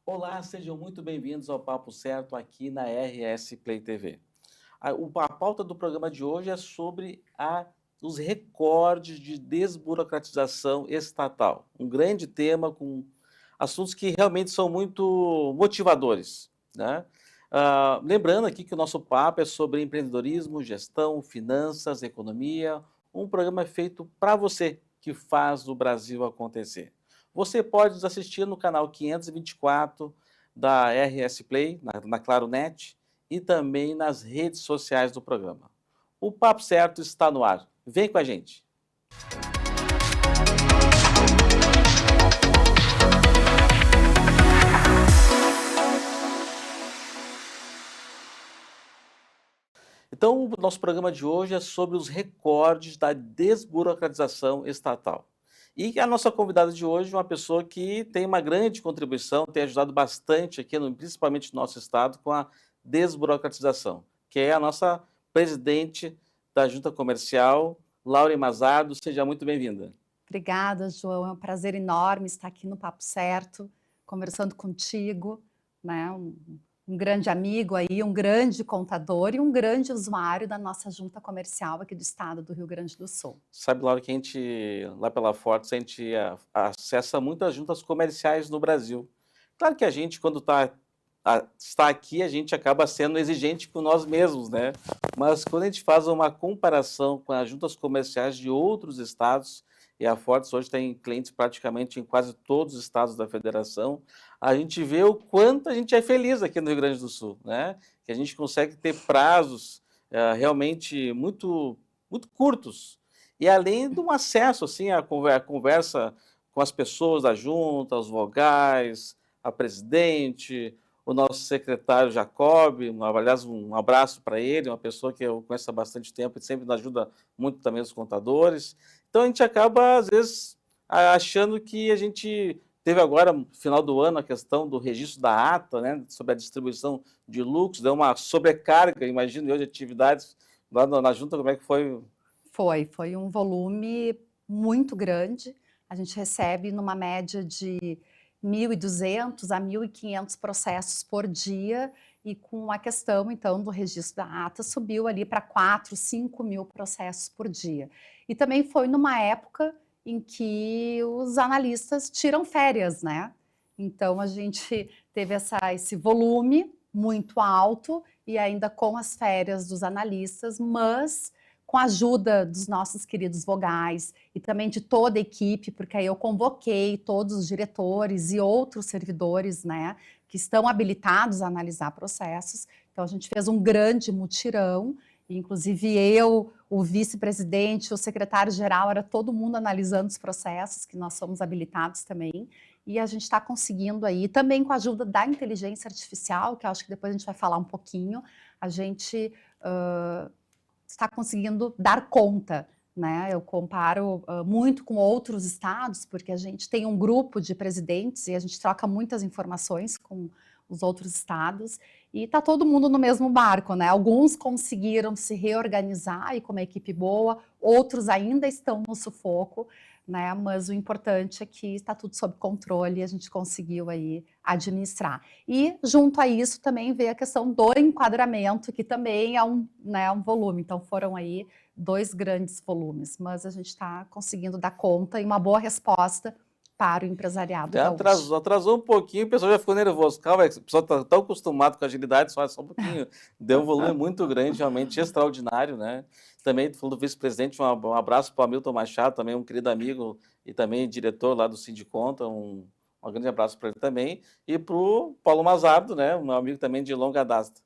Olá, sejam muito bem-vindos ao Papo Certo aqui na RS Play TV. A pauta do programa de hoje é sobre os recordes de desburocratização estatal. Um grande tema com assuntos que realmente são muito motivadores, né? Lembrando aqui que o nosso papo é sobre empreendedorismo, gestão, finanças, economia, um programa feito para você que faz o Brasil acontecer. Você pode nos assistir no canal 524 da RS Play, na Claro Net, e também nas redes sociais do programa. O Papo Certo está no ar. Vem com a gente. Então, o nosso programa de hoje é sobre os recordes da desburocratização estatal. E a nossa convidada de hoje é uma pessoa que tem uma grande contribuição, tem ajudado bastante aqui, principalmente no nosso estado, com a desburocratização, que é a nossa presidente da Junta Comercial, Laura Mazardo. Seja muito bem-vinda. Obrigada, João. É um prazer enorme estar aqui no Papo Certo, conversando contigo, né? Um grande amigo aí, um grande contador e um grande usuário da nossa junta comercial aqui do estado do Rio Grande do Sul. Sabe, Laura, que lá pela Fortes, a gente acessa muitas juntas comerciais no Brasil. Claro que a gente, quando está aqui, a gente acaba sendo exigente com nós mesmos, né? Mas quando a gente faz uma comparação com as juntas comerciais de outros estados, e a Fortes hoje tem clientes praticamente em quase todos os estados da federação, a gente vê o quanto a gente é feliz aqui no Rio Grande do Sul, né? Que a gente consegue ter prazos realmente muito curtos. E além do acesso assim, à conversa com as pessoas da junta, os vogais, a presidente, o nosso secretário Jacob, aliás, um abraço para ele, uma pessoa que eu conheço há bastante tempo e sempre nos ajuda muito também os contadores. Então a gente acaba, às vezes, achando que a gente teve agora, no final do ano, a questão do registro da ata, né, sobre a distribuição de lucros, deu uma sobrecarga, imagino eu, de atividades lá na junta. Como é que foi? Foi um volume muito grande. A gente recebe numa média de 1.200 a 1.500 processos por dia, e com a questão, então, do registro da ata, subiu ali para 4, 5 mil processos por dia. E também foi numa época em que os analistas tiram férias, né? Então, a gente teve esse volume muito alto, e ainda com as férias dos analistas, mas com a ajuda dos nossos queridos vogais e também de toda a equipe, porque aí eu convoquei todos os diretores e outros servidores, né, que estão habilitados a analisar processos. Então, a gente fez um grande mutirão, inclusive eu, o vice-presidente, o secretário-geral, era todo mundo analisando os processos, que nós somos habilitados também, e a gente está conseguindo aí, também com a ajuda da inteligência artificial, que eu acho que depois a gente vai falar um pouquinho, a gente está conseguindo dar conta, né? Eu comparo muito com outros estados, porque a gente tem um grupo de presidentes e a gente troca muitas informações com os outros estados, e está todo mundo no mesmo barco, né? Alguns conseguiram se reorganizar e com uma equipe boa, outros ainda estão no sufoco, né? Mas o importante é que está tudo sob controle e a gente conseguiu aí administrar. E junto a isso também veio a questão do enquadramento, que também é um volume. Então foram aí 2 grandes volumes, mas a gente está conseguindo dar conta e uma boa resposta para o empresariado gaúcho. Atrasou um pouquinho, o pessoal já ficou nervoso. Calma, o pessoal está tão acostumado com a agilidade, só um pouquinho. Deu um volume muito grande, realmente extraordinário, né? Também, falando do vice-presidente, um abraço para o Hamilton Machado, também um querido amigo e também diretor lá do Sindiconta, um grande abraço para ele também. E para o Paulo Mazardo, né? Um amigo também de longa data.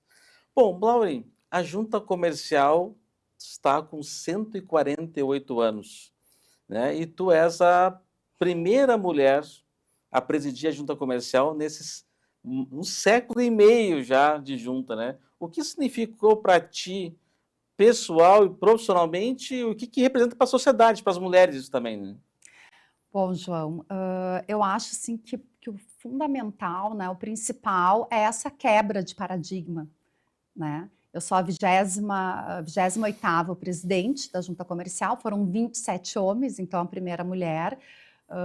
Bom, Lauren, a junta comercial está com 148 anos, né? E tu és a primeira mulher a presidir a junta comercial nesses um século e meio já de junta, né? O que significou para ti, pessoal e profissionalmente, o que representa para a sociedade, para as mulheres isso também, né? Bom, João, eu acho assim, que o fundamental, né, o principal é essa quebra de paradigma, né? Eu sou a 28ª presidente da junta comercial, foram 27 homens, então a primeira mulher.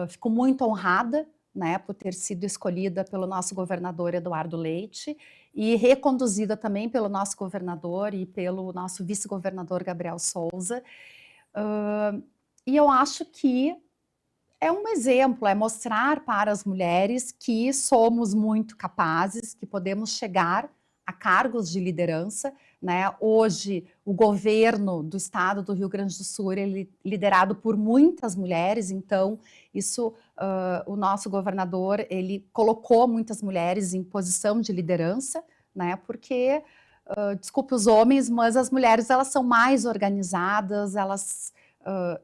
Fico muito honrada, né, por ter sido escolhida pelo nosso governador Eduardo Leite e reconduzida também pelo nosso governador e pelo nosso vice-governador Gabriel Souza. E eu acho que é um exemplo, é mostrar para as mulheres que somos muito capazes, que podemos chegar a cargos de liderança, né? Hoje, o governo do estado do Rio Grande do Sul é liderado por muitas mulheres, então isso, o nosso governador, ele colocou muitas mulheres em posição de liderança, né? Porque, desculpe os homens, mas as mulheres, elas são mais organizadas, elas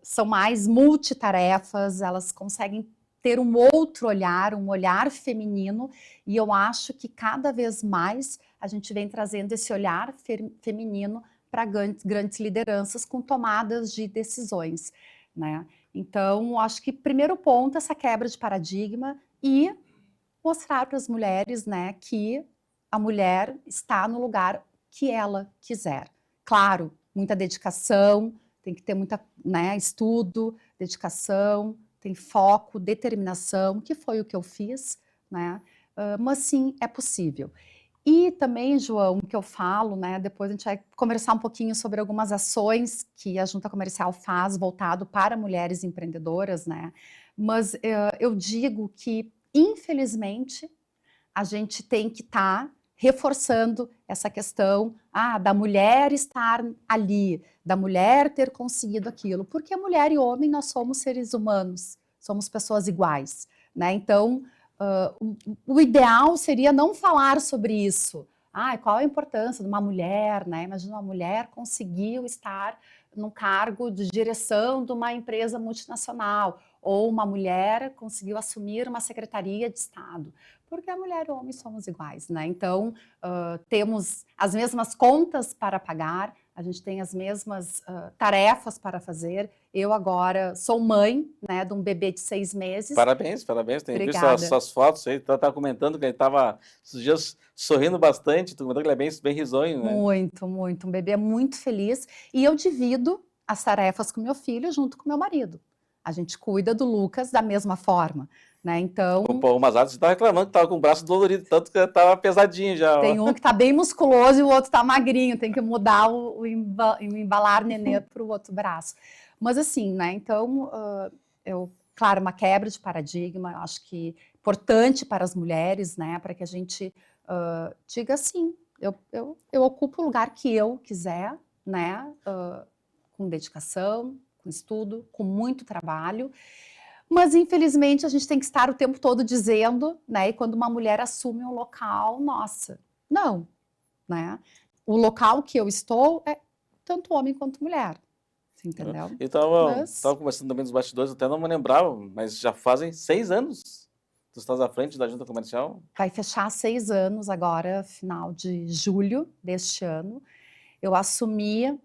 são mais multitarefas, elas conseguem ter um outro olhar, um olhar feminino, e eu acho que cada vez mais a gente vem trazendo esse olhar feminino para grandes lideranças com tomadas de decisões, né? Então, acho que primeiro ponto, essa quebra de paradigma e mostrar para as mulheres, né, que a mulher está no lugar que ela quiser. Claro, muita dedicação, tem que ter muita, né, estudo, dedicação, tem foco, determinação, que foi o que eu fiz, né? Mas sim, é possível. E também, João, que eu falo, né, depois a gente vai conversar um pouquinho sobre algumas ações que a Junta Comercial faz voltado para mulheres empreendedoras, né? Mas eu digo que, infelizmente, a gente tem que estar reforçando essa questão da mulher estar ali, da mulher ter conseguido aquilo, porque mulher e homem, nós somos seres humanos, somos pessoas iguais, né? Então, o ideal seria não falar sobre isso. Qual a importância de uma mulher, né? Imagina uma mulher conseguiu estar num cargo de direção de uma empresa multinacional, ou uma mulher conseguiu assumir uma secretaria de Estado, porque a mulher e o homem somos iguais, né? Então, temos as mesmas contas para pagar, a gente tem as mesmas tarefas para fazer. Eu agora sou mãe, né, de um bebê de 6 meses. Parabéns, parabéns. Tenho visto Obrigada. suas fotos aí. Tu estava comentando que ele estava esses dias sorrindo bastante. Tu comentou que ele é bem risonho, né? Muito, muito. Um bebê muito feliz. E eu divido as tarefas com meu filho junto com meu marido. A gente cuida do Lucas da mesma forma, né? Então... Pô, umas horas você estava reclamando que estava com o braço dolorido, tanto que estava pesadinho já. Tem um que está bem musculoso e o outro está magrinho. Tem que mudar o embalar nenê para o outro braço. Mas assim, né? Então, claro, uma quebra de paradigma. Eu acho que importante para as mulheres, né? Para que a gente diga assim, eu ocupo o lugar que eu quiser, né? Com dedicação, com estudo, com muito trabalho. Mas, infelizmente, a gente tem que estar o tempo todo dizendo, né? E quando uma mulher assume um local, nossa, não, né? O local que eu estou é tanto homem quanto mulher, entendeu? Eu estava conversando também dos bastidores, até não me lembrava, mas já fazem 6 anos que tu estás à frente da Junta Comercial. Vai fechar 6 anos agora, final de julho deste ano. Eu assumi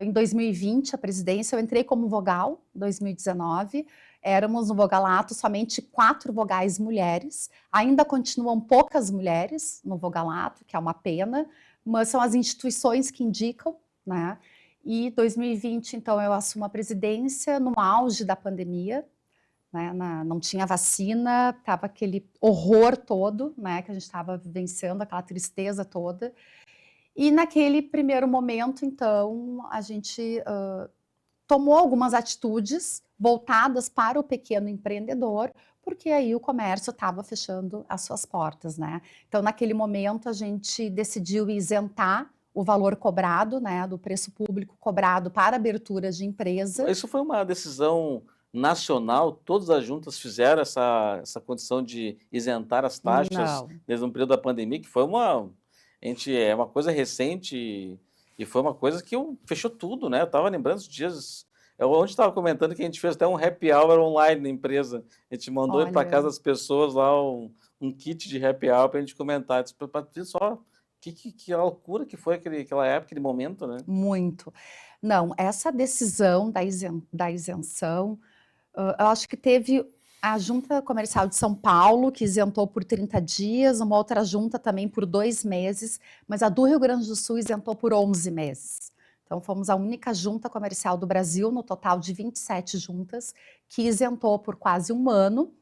em 2020 a presidência, eu entrei como vogal em 2019, éramos no vogalato somente 4 vogais mulheres, ainda continuam poucas mulheres no vogalato, que é uma pena, mas são as instituições que indicam, né? E 2020, então, eu assumo a presidência no auge da pandemia, né? Não tinha vacina, estava aquele horror todo, né? Que a gente estava vivenciando, aquela tristeza toda. E naquele primeiro momento, então, a gente tomou algumas atitudes voltadas para o pequeno empreendedor, porque aí o comércio estava fechando as suas portas, né? Então, naquele momento, a gente decidiu isentar o valor cobrado, né, do preço público cobrado para abertura de empresa. Isso foi uma decisão nacional? Todas as juntas fizeram essa condição de isentar as taxas desde um período da pandemia, que foi uma coisa recente e foi uma coisa que fechou tudo, né? Eu estava lembrando esses dias, ontem estava comentando que a gente fez até um happy hour online na empresa. A gente mandou para casa das pessoas lá um kit de happy hour para a gente comentar. Para ver só que loucura que foi aquela época, aquele momento, né? Muito. Não, essa decisão da isenção, eu acho que teve a Junta Comercial de São Paulo, que isentou por 30 dias, uma outra junta também por 2 meses, mas a do Rio Grande do Sul isentou por 11 meses. Então, fomos a única junta comercial do Brasil, no total de 27 juntas, que isentou por quase 1 ano.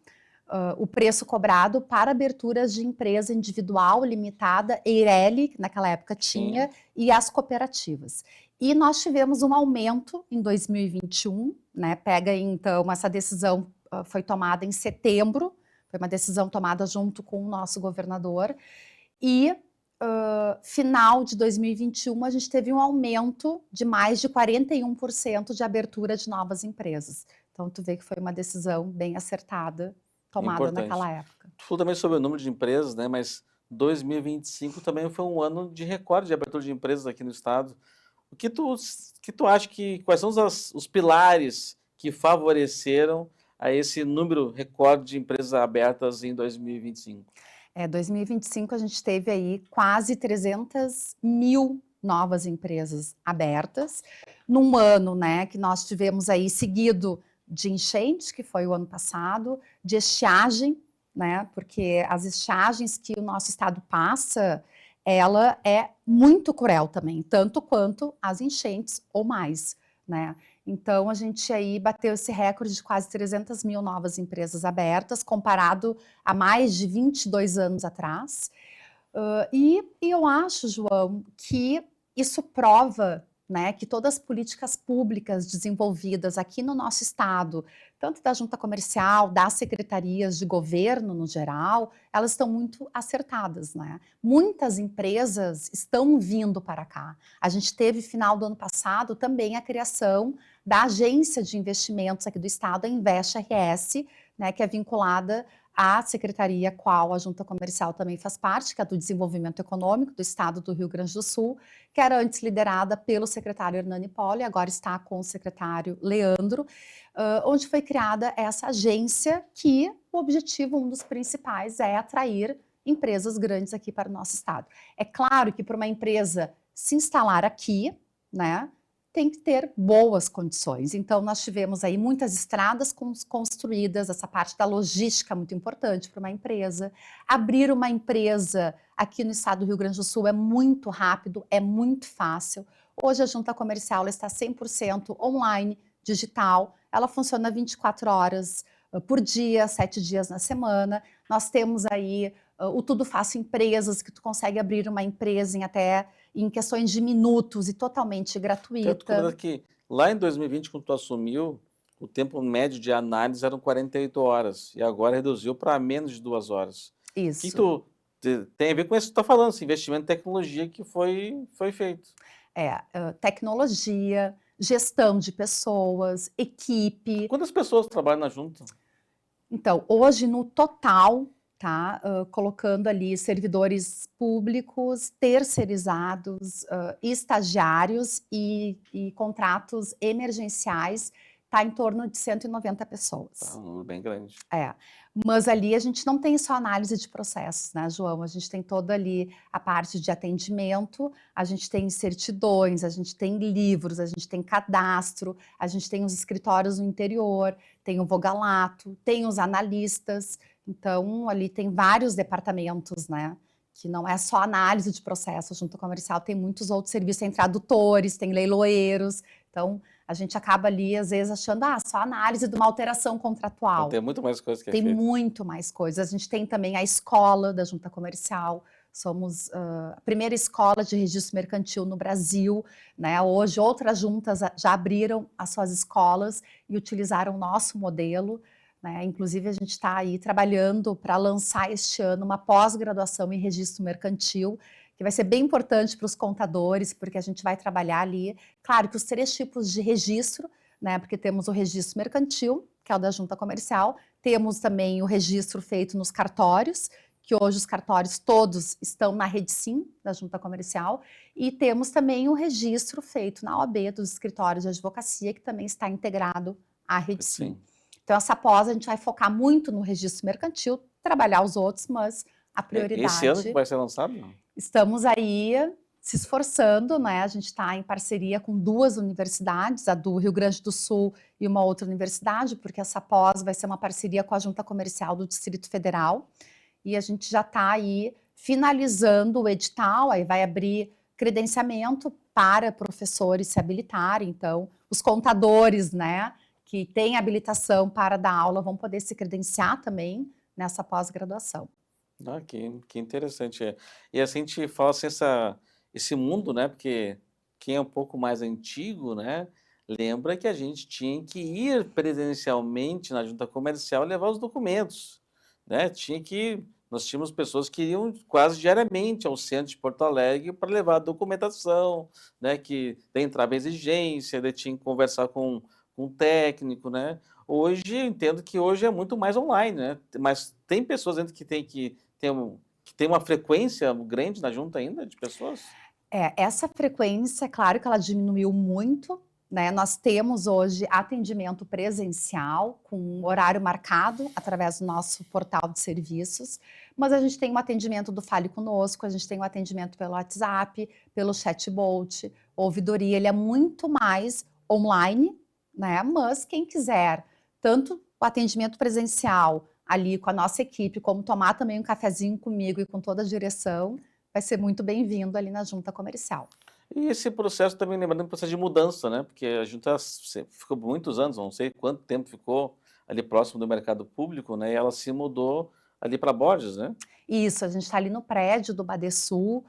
o preço cobrado para aberturas de empresa individual, limitada, EIRELI, que naquela época tinha, e as cooperativas. E nós tivemos um aumento em 2021, né? Pega então, essa decisão foi tomada em setembro, foi uma decisão tomada junto com o nosso governador, e final de 2021 a gente teve um aumento de mais de 41% de abertura de novas empresas. Então tu vê que foi uma decisão bem acertada, tomada naquela época. Tu falou também sobre o número de empresas, né? Mas 2025 também foi um ano de recorde de abertura de empresas aqui no estado. O que tu acha quais são os pilares que favoreceram a esse número recorde de empresas abertas em 2025? 2025 a gente teve aí quase 300 mil novas empresas abertas, num ano, né, que nós tivemos aí seguido de enchentes, que foi o ano passado, de estiagem, né, porque as estiagens que o nosso estado passa, ela é muito cruel também, tanto quanto as enchentes ou mais, né. Então, a gente aí bateu esse recorde de quase 300 mil novas empresas abertas, comparado a mais de 22 anos atrás. E eu acho, João, que isso prova, né, que todas as políticas públicas desenvolvidas aqui no nosso estado, tanto da junta comercial, das secretarias de governo no geral, elas estão muito acertadas, né? Muitas empresas estão vindo para cá. A gente teve, final do ano passado, também a criação da agência de investimentos aqui do estado, a Invest RS, né, que é vinculada à secretaria qual a junta comercial também faz parte, que é do desenvolvimento econômico do estado do Rio Grande do Sul, que era antes liderada pelo secretário Hernani Poli, agora está com o secretário Leandro, onde foi criada essa agência que o objetivo, um dos principais, é atrair empresas grandes aqui para o nosso estado. É claro que para uma empresa se instalar aqui, né, tem que ter boas condições. Então, nós tivemos aí muitas estradas construídas, essa parte da logística muito importante para uma empresa. Abrir uma empresa aqui no estado do Rio Grande do Sul é muito rápido, é muito fácil. Hoje a junta comercial está 100% online, digital, ela funciona 24 horas por dia, 7 dias na semana. Nós temos aí o Tudo Fácil Empresas, que tu consegue abrir uma empresa em questões de minutos e totalmente gratuita. Tanto que lá em 2020, quando tu assumiu, o tempo médio de análise eram 48 horas e agora reduziu para menos de 2 horas. Isso. O que tem a ver com isso que tu está falando, esse investimento em tecnologia que foi feito. Tecnologia, gestão de pessoas, equipe. Quantas pessoas trabalham na junta? Então, hoje no total, tá, colocando ali servidores públicos, terceirizados, estagiários e contratos emergenciais, está em torno de 190 pessoas. Tá, um número bem grande. Mas ali a gente não tem só análise de processos, né, João? A gente tem toda ali a parte de atendimento, a gente tem certidões, a gente tem livros, a gente tem cadastro, a gente tem os escritórios no interior, tem o vogalato, tem os analistas. Então, ali tem vários departamentos, né? Que não é só análise de processo, a junta comercial tem muitos outros serviços, tem tradutores, tem leiloeiros. Então, a gente acaba ali, às vezes, achando, só análise de uma alteração contratual. Tem muito mais coisa que é Tem feita. muito mais coisas. A gente tem também a escola da junta comercial, somos a primeira escola de registro mercantil no Brasil, né? Hoje outras juntas já abriram as suas escolas e utilizaram o nosso modelo, né? Inclusive a gente está aí trabalhando para lançar este ano uma pós-graduação em registro mercantil, que vai ser bem importante para os contadores, porque a gente vai trabalhar ali, claro que os 3 tipos de registro, né? Porque temos o registro mercantil, que é o da junta comercial, temos também o registro feito nos cartórios, que hoje os cartórios todos estão na RedSim, da junta comercial, e temos também o registro feito na OAB, dos escritórios de advocacia, que também está integrado à RedSim. Então, essa pós a gente vai focar muito no registro mercantil, trabalhar os outros, mas a prioridade... Esse ano que vai ser lançado? Estamos aí se esforçando, né? A gente está em parceria com 2 universidades, a do Rio Grande do Sul e uma outra universidade, porque essa pós vai ser uma parceria com a Junta Comercial do Distrito Federal, e a gente já está aí finalizando o edital, aí vai abrir credenciamento para professores se habilitarem, então os contadores, né, que têm habilitação para dar aula vão poder se credenciar também nessa pós-graduação. Ah, que interessante. E assim, a gente fala assim, esse mundo, né? Porque quem é um pouco mais antigo, né? Lembra que a gente tinha que ir presencialmente na junta comercial levar os documentos, né? Nós tínhamos pessoas que iam quase diariamente ao centro de Porto Alegre para levar a documentação, né? Que daí entrava a exigência, daí tinha que conversar com o técnico, né? Hoje, eu entendo que hoje é muito mais online, né? Mas tem pessoas ainda que tem uma frequência grande na junta ainda de pessoas? Essa frequência, claro que ela diminuiu muito, né? Nós temos hoje atendimento presencial, com horário marcado, através do nosso portal de serviços, mas a gente tem um atendimento do Fale Conosco, a gente tem um atendimento pelo WhatsApp, pelo chatbot, ouvidoria, ele é muito mais online, né? Mas quem quiser, tanto o atendimento presencial ali com a nossa equipe, como tomar também um cafezinho comigo e com toda a direção, vai ser muito bem-vindo ali na junta comercial. E esse processo também lembrando um processo de mudança, né? Porque a junta ficou muitos anos, não sei quanto tempo ficou ali próximo do mercado público, né? E ela se mudou ali para Borges, né? Isso, a gente está ali no prédio do Badesul,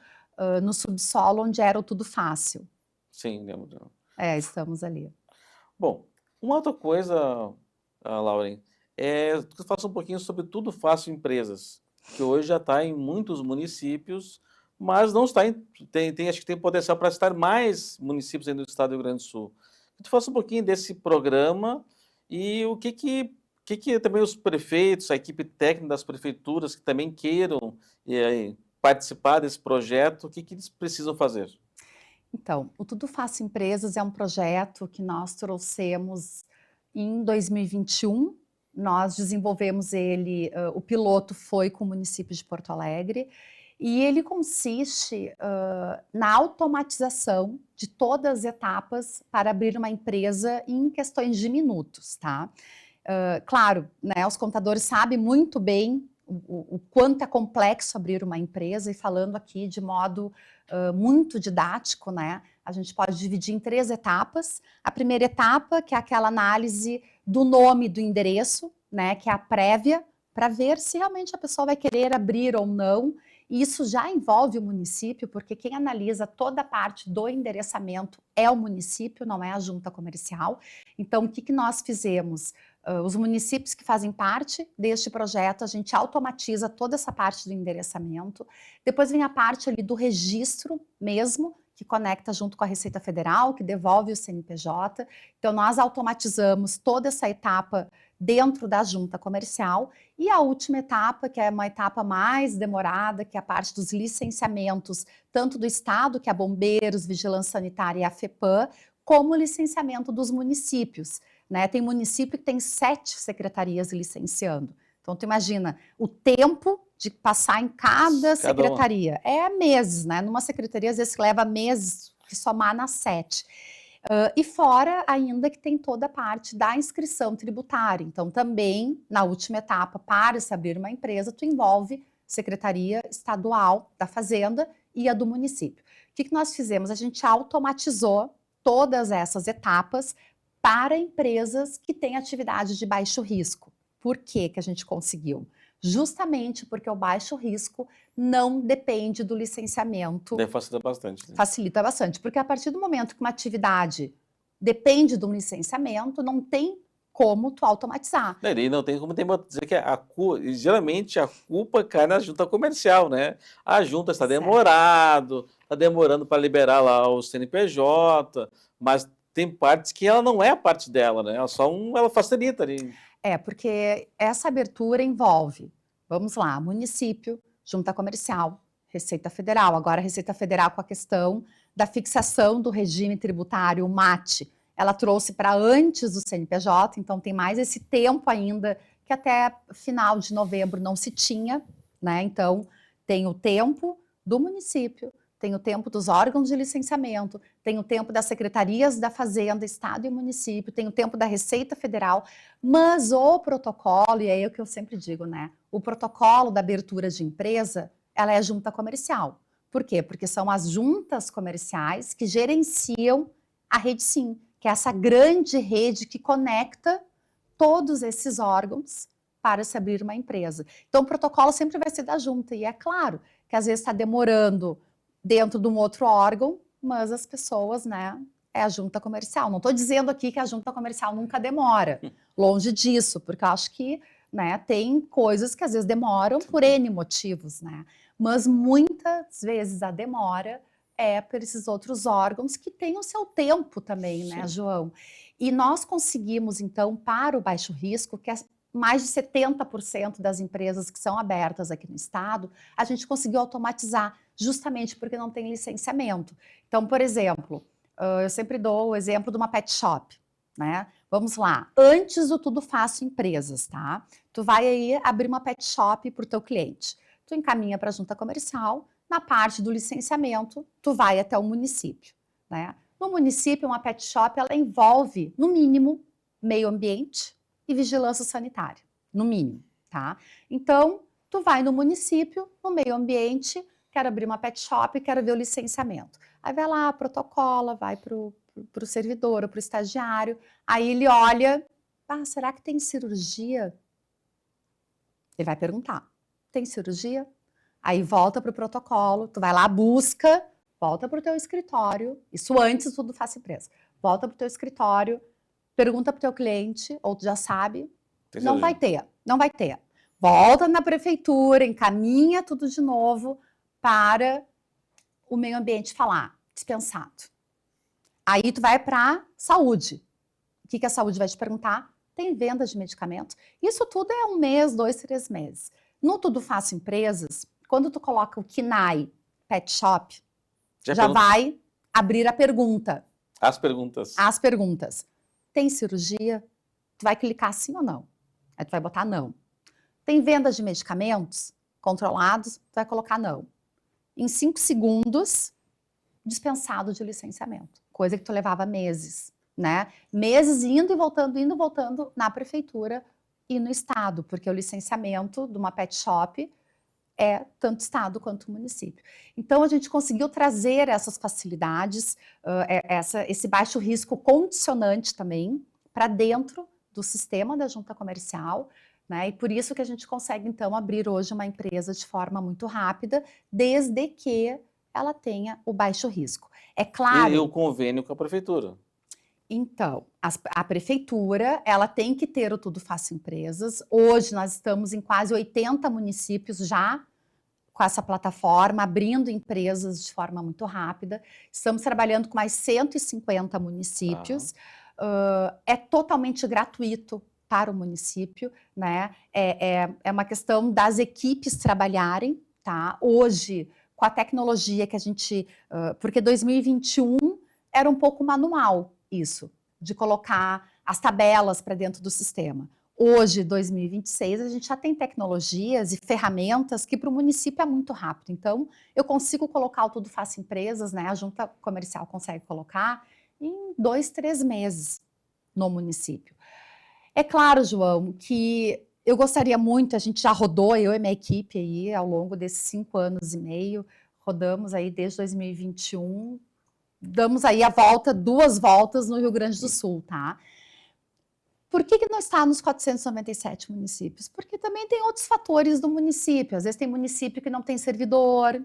no subsolo, onde era o Tudo Fácil. Sim, lembro. Estamos ali. Bom, uma outra coisa, Lauren, que você faça um pouquinho sobre Tudo Fácil Empresas, que hoje já está em muitos municípios, mas não está acho que tem potencial para estar em mais municípios aí no estado do Rio Grande do Sul. Que tu faça um pouquinho desse programa e o que também os prefeitos, a equipe técnica das prefeituras que também queiram participar desse projeto, o que eles precisam fazer? Então, o Tudo Fácil Empresas é um projeto que nós trouxemos em 2021. Nós desenvolvemos ele, o piloto foi com o município de Porto Alegre, e ele consiste na automatização de todas as etapas para abrir uma empresa em questões de minutos, tá? Claro, né, os contadores sabem muito bem o quanto é complexo abrir uma empresa, e falando aqui de modo muito didático, né, a gente pode dividir em 3 etapas. A primeira etapa, que é aquela análise do nome do endereço, né, que é a prévia, para ver se realmente a pessoa vai querer abrir ou não. E isso já envolve o município, porque quem analisa toda a parte do endereçamento é o município, não é a junta comercial. Então, o que nós fizemos? Os municípios que fazem parte deste projeto, a gente automatiza toda essa parte do endereçamento. Depois vem a parte ali do registro mesmo, que conecta junto com a Receita Federal, que devolve o CNPJ. Então, nós automatizamos toda essa etapa dentro da junta comercial. E a última etapa, que é uma etapa mais demorada, que é a parte dos licenciamentos, tanto do Estado, que é Bombeiros, Vigilância Sanitária e a FEPAM, como o licenciamento dos municípios. Né? Tem município que tem 7 secretarias licenciando. Então, tu imagina o tempo de passar em cada secretaria. É meses, né? Numa secretaria, às vezes, leva meses que somar nas 7. E fora ainda que tem toda a parte da inscrição tributária. Então, também, na última etapa, para se abrir uma empresa, tu envolve Secretaria Estadual da Fazenda e a do município. O que nós fizemos? A gente automatizou todas essas etapas para empresas que têm atividade de baixo risco. Por que a gente conseguiu? Justamente porque o baixo risco não depende do licenciamento. Facilita bastante. Né? Facilita bastante, porque a partir do momento que uma atividade depende de um licenciamento, não tem como tu automatizar. E não tem como dizer que geralmente a culpa cai na junta comercial, né? A junta está demorando para liberar lá o CNPJ, mas tem partes que ela não é a parte dela, né? Ela facilita ali. Porque essa abertura envolve, vamos lá, município, junta comercial, Receita Federal. Agora, a Receita Federal, com a questão da fixação do regime tributário, o MAT, ela trouxe para antes do CNPJ, então tem mais esse tempo ainda, que até final de novembro não se tinha, né? Então, tem o tempo do município, tem o tempo dos órgãos de licenciamento, tem o tempo das secretarias da Fazenda, Estado e município, tem o tempo da Receita Federal, mas o protocolo, e é o que eu sempre digo, né? O protocolo da abertura de empresa, ela é junta comercial. Por quê? Porque são as juntas comerciais que gerenciam a Rede Sim, que é essa grande rede que conecta todos esses órgãos para se abrir uma empresa. Então, o protocolo sempre vai ser da junta, e é claro que às vezes está demorando dentro de um outro órgão, mas as pessoas, né, é a junta comercial. Não estou dizendo aqui que a junta comercial nunca demora, longe disso, porque eu acho que, né, tem coisas que às vezes demoram por N motivos, né, mas muitas vezes a demora é por esses outros órgãos que têm o seu tempo também, né, João? E nós conseguimos, então, para o baixo risco, que mais de 70% das empresas que são abertas aqui no estado, a gente conseguiu automatizar, justamente porque não tem licenciamento. Então, por exemplo, eu sempre dou o exemplo de uma pet shop, né? Vamos lá, antes do Tudo Fácil Empresas, tá? Tu vai aí abrir uma pet shop para o teu cliente. Tu encaminha para a junta comercial, na parte do licenciamento, tu vai até o município, né? No município, uma pet shop, ela envolve, no mínimo, meio ambiente e vigilância sanitária, no mínimo, tá? Então, tu vai no município, no meio ambiente, quero abrir uma pet shop, quero ver o licenciamento. Aí vai lá, protocola, vai para o servidor ou para o estagiário, aí ele olha, será que tem cirurgia? Ele vai perguntar, tem cirurgia? Aí volta para o protocolo, tu vai lá, busca, volta para o teu escritório, isso antes tudo faça empresa, volta para o teu escritório, pergunta para o teu cliente, ou tu já sabe, não vai ter, não vai ter. Volta na prefeitura, encaminha tudo de novo para o meio ambiente falar, dispensado. Aí tu vai para saúde. O que a saúde vai te perguntar? Tem venda de medicamentos? Isso tudo é 1 mês, 2, 3 meses. No Tudo Fácil Empresas, quando tu coloca o KINAI Pet Shop, já vai abrir a pergunta. As perguntas. As perguntas. Tem cirurgia? Tu vai clicar sim ou não? Aí tu vai botar não. Tem venda de medicamentos controlados? Tu vai colocar não. Em 5 segundos, dispensado de licenciamento. Coisa que tu levava meses, né? Meses indo e voltando na prefeitura e no estado, porque o licenciamento de uma pet shop é tanto estado quanto município. Então, a gente conseguiu trazer essas facilidades, esse baixo risco condicionante também, para dentro do sistema da junta comercial, né? E por isso que a gente consegue, então, abrir hoje uma empresa de forma muito rápida, desde que ela tenha o baixo risco. É claro... E o convênio com a prefeitura. Então, a prefeitura, ela tem que ter o Tudo Fácil Empresas. Hoje nós estamos em quase 80 municípios já com essa plataforma, abrindo empresas de forma muito rápida. Estamos trabalhando com mais 150 municípios. É totalmente gratuito para o município, né? É uma questão das equipes trabalharem, tá? Hoje, com a tecnologia que a gente... porque 2021 era um pouco manual, isso, de colocar as tabelas para dentro do sistema. Hoje, 2026, a gente já tem tecnologias e ferramentas que para o município é muito rápido. Então, eu consigo colocar o Tudo Fácil Empresas, né? A junta comercial consegue colocar em 2, 3 meses no município. É claro, João, que eu gostaria muito, a gente já rodou, eu e minha equipe aí, ao longo desses 5 anos e meio, rodamos aí desde 2021, damos aí a volta, 2 voltas no Rio Grande do Sul, tá? Por que não está nos 497 municípios? Porque também tem outros fatores do município. Às vezes tem município que não tem servidor,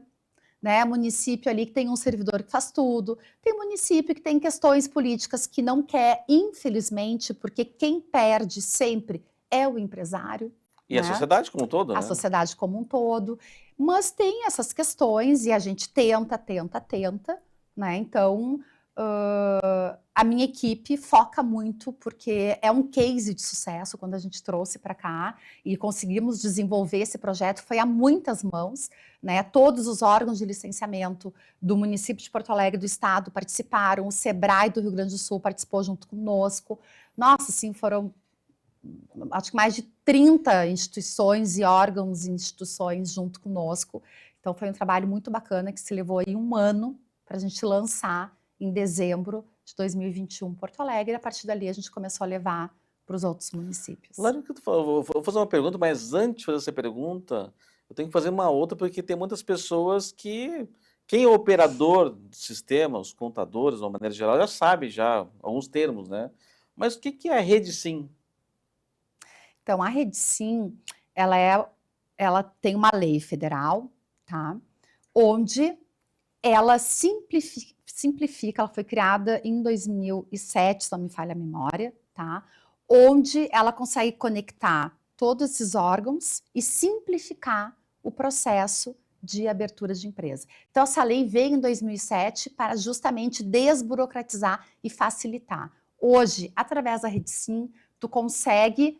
né? Município ali que tem um servidor que faz tudo. Tem município que tem questões políticas que não quer, infelizmente, porque quem perde sempre é o empresário. E a sociedade como um todo, né? A sociedade como um todo. Mas tem essas questões e a gente tenta, né? Então, a minha equipe foca muito, porque é um case de sucesso quando a gente trouxe para cá e conseguimos desenvolver esse projeto, foi a muitas mãos, né? Todos os órgãos de licenciamento do município de Porto Alegre, do estado, participaram, o SEBRAE do Rio Grande do Sul participou junto conosco. Nossa, assim, foram acho que mais de 30 instituições e órgãos e instituições junto conosco. Então foi um trabalho muito bacana que se levou aí 1 ano para a gente lançar em dezembro de 2021 Porto Alegre, e a partir dali a gente começou a levar para os outros municípios. Claro que tu falou, vou fazer uma pergunta, mas antes de fazer essa pergunta, eu tenho que fazer uma outra, porque tem muitas pessoas que, quem é operador de sistema, os contadores, de uma maneira geral, já sabe já alguns termos, né? Mas o que é a rede SIM? Então, a Rede Sim, ela tem uma lei federal, tá? Onde ela simplifica, ela foi criada em 2007, se não me falha a memória, tá? Onde ela consegue conectar todos esses órgãos e simplificar o processo de abertura de empresa. Então, essa lei veio em 2007 para justamente desburocratizar e facilitar. Hoje, através da Rede Sim, tu consegue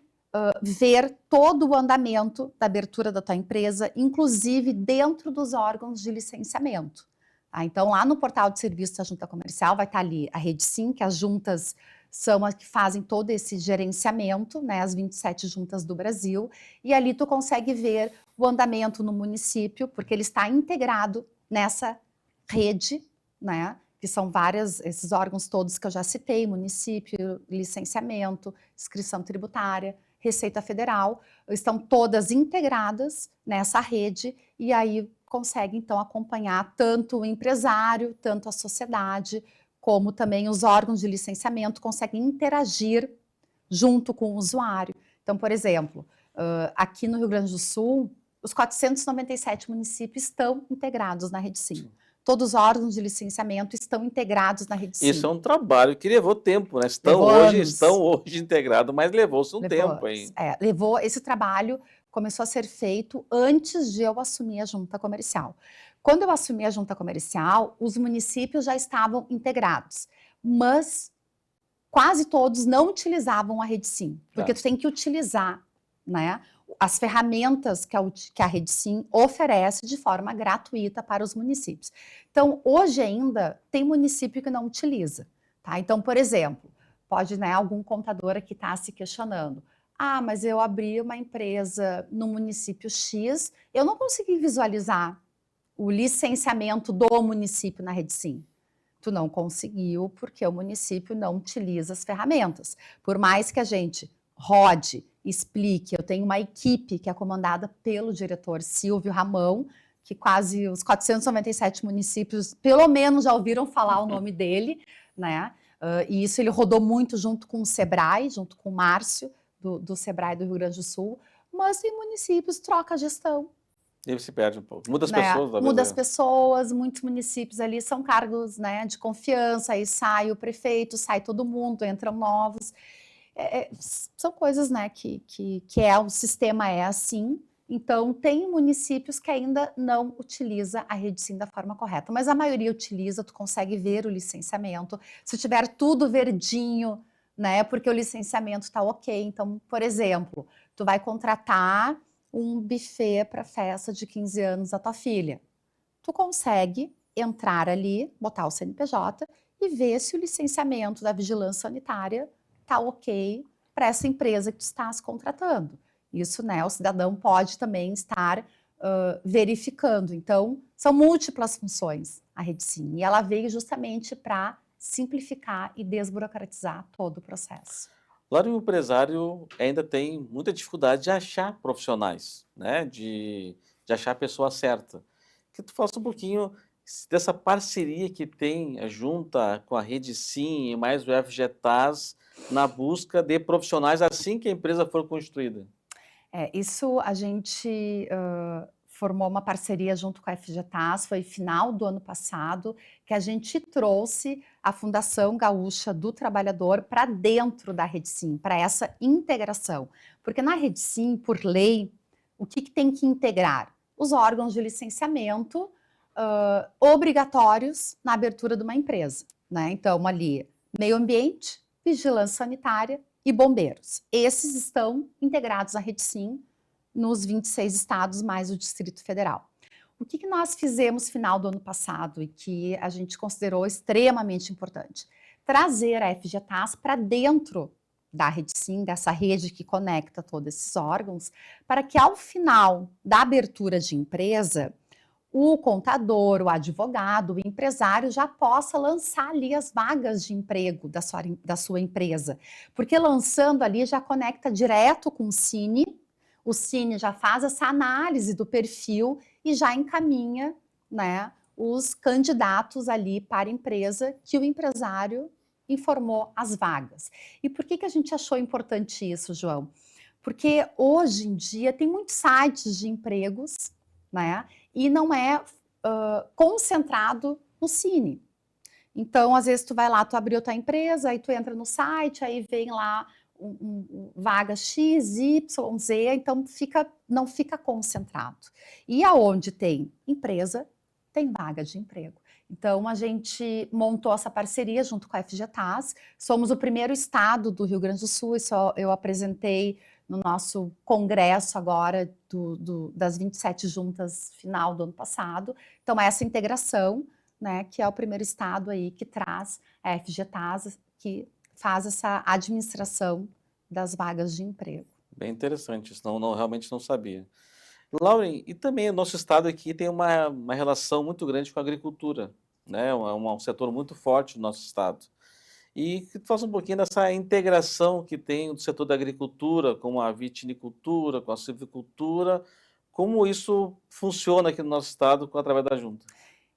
ver todo o andamento da abertura da tua empresa, inclusive dentro dos órgãos de licenciamento. Tá? Então, lá no portal de serviços da Junta Comercial vai estar ali a Rede Sim, que as juntas são as que fazem todo esse gerenciamento, né, as 27 juntas do Brasil, e ali tu consegue ver o andamento no município, porque ele está integrado nessa rede, né, que são esses órgãos todos que eu já citei, município, licenciamento, inscrição tributária, Receita Federal, estão todas integradas nessa rede, e aí consegue, então, acompanhar tanto o empresário, tanto a sociedade, como também os órgãos de licenciamento conseguem interagir junto com o usuário. Então, por exemplo, aqui no Rio Grande do Sul, os 497 municípios estão integrados na Rede Sim. Todos os órgãos de licenciamento estão integrados na Rede Sim. Isso é um trabalho que levou tempo, né? Estão hoje integrados, mas levou-se um tempo, hein? Levou esse trabalho, começou a ser feito antes de eu assumir a junta comercial. Quando eu assumi a junta comercial, os municípios já estavam integrados, mas quase todos não utilizavam a Rede Sim, porque tu tem que utilizar, né, as ferramentas que a Rede Sim oferece de forma gratuita para os municípios. Então, hoje ainda, tem município que não utiliza, tá? Então, por exemplo, pode, né, algum contador aqui estar se questionando, mas eu abri uma empresa no município X, eu não consegui visualizar o licenciamento do município na Rede Sim. Tu não conseguiu porque o município não utiliza as ferramentas. Por mais que a gente rode, explique, eu tenho uma equipe que é comandada pelo diretor Silvio Ramão, que quase os 497 municípios, pelo menos, já ouviram falar o nome dele, né? E isso ele rodou muito junto com o Sebrae, junto com o Márcio, do Sebrae do Rio Grande do Sul, mas em municípios troca a gestão. Ele se perde um pouco. Muda as Né? pessoas, talvez. Muda as pessoas, muitos municípios ali são cargos, né, de confiança, aí sai o prefeito, sai todo mundo, entram novos. São coisas, né, que o sistema é assim. Então, tem municípios que ainda não utiliza a Rede Sim da forma correta, mas a maioria utiliza, tu consegue ver o licenciamento. Se tiver tudo verdinho, né, porque o licenciamento está ok. Então, por exemplo, tu vai contratar um buffet para festa de 15 anos da tua filha. Tu consegue entrar ali, botar o CNPJ e ver se o licenciamento da vigilância sanitária está ok para essa empresa que tu estás contratando. Isso, né, o cidadão pode também estar verificando. Então, são múltiplas funções a Rede Sim, e ela veio justamente para simplificar e desburocratizar todo o processo. Lá o empresário ainda tem muita dificuldade de achar profissionais, né? De achar a pessoa certa. Que tu falasse um pouquinho dessa parceria que tem junta com a Rede Sim e mais o FGTAS na busca de profissionais assim que a empresa for constituída. Isso a gente formou uma parceria junto com a FGTAS, foi final do ano passado, que a gente trouxe a Fundação Gaúcha do Trabalhador para dentro da Rede Sim, para essa integração. Porque na Rede Sim, por lei, o que tem que integrar? Os órgãos de licenciamento obrigatórios na abertura de uma empresa, né? Então, ali, meio ambiente, vigilância sanitária e bombeiros. Esses estão integrados à Rede Sim nos 26 estados, mais o Distrito Federal. O que nós fizemos no final do ano passado e que a gente considerou extremamente importante? Trazer a FGTAS para dentro da Rede Sim, dessa rede que conecta todos esses órgãos, para que ao final da abertura de empresa, o contador, o advogado, o empresário já possa lançar ali as vagas de emprego da sua empresa. Porque lançando ali já conecta direto com o Cine já faz essa análise do perfil e já encaminha, né, os candidatos ali para a empresa que o empresário informou as vagas. E por que a gente achou importante isso, João? Porque hoje em dia tem muitos sites de empregos, né? E não é concentrado no Cine. Então, às vezes, tu vai lá, tu abriu tua empresa, aí tu entra no site, aí vem lá vaga X, Y, Z, então não fica concentrado. E aonde tem empresa, tem vaga de emprego. Então, a gente montou essa parceria junto com a FGTAS, somos o primeiro estado do Rio Grande do Sul, isso eu apresentei no nosso congresso agora das 27 juntas final do ano passado. Então, essa integração, né, que é o primeiro estado aí que traz a FGTAS, que faz essa administração das vagas de emprego. Bem interessante, isso realmente não sabia. Lauren, e também o nosso estado aqui tem uma relação muito grande com a agricultura, né? Um setor muito forte do nosso estado. E que tu faz um pouquinho dessa integração que tem do setor da agricultura, com a vitinicultura, com a silvicultura, como isso funciona aqui no nosso estado através da junta?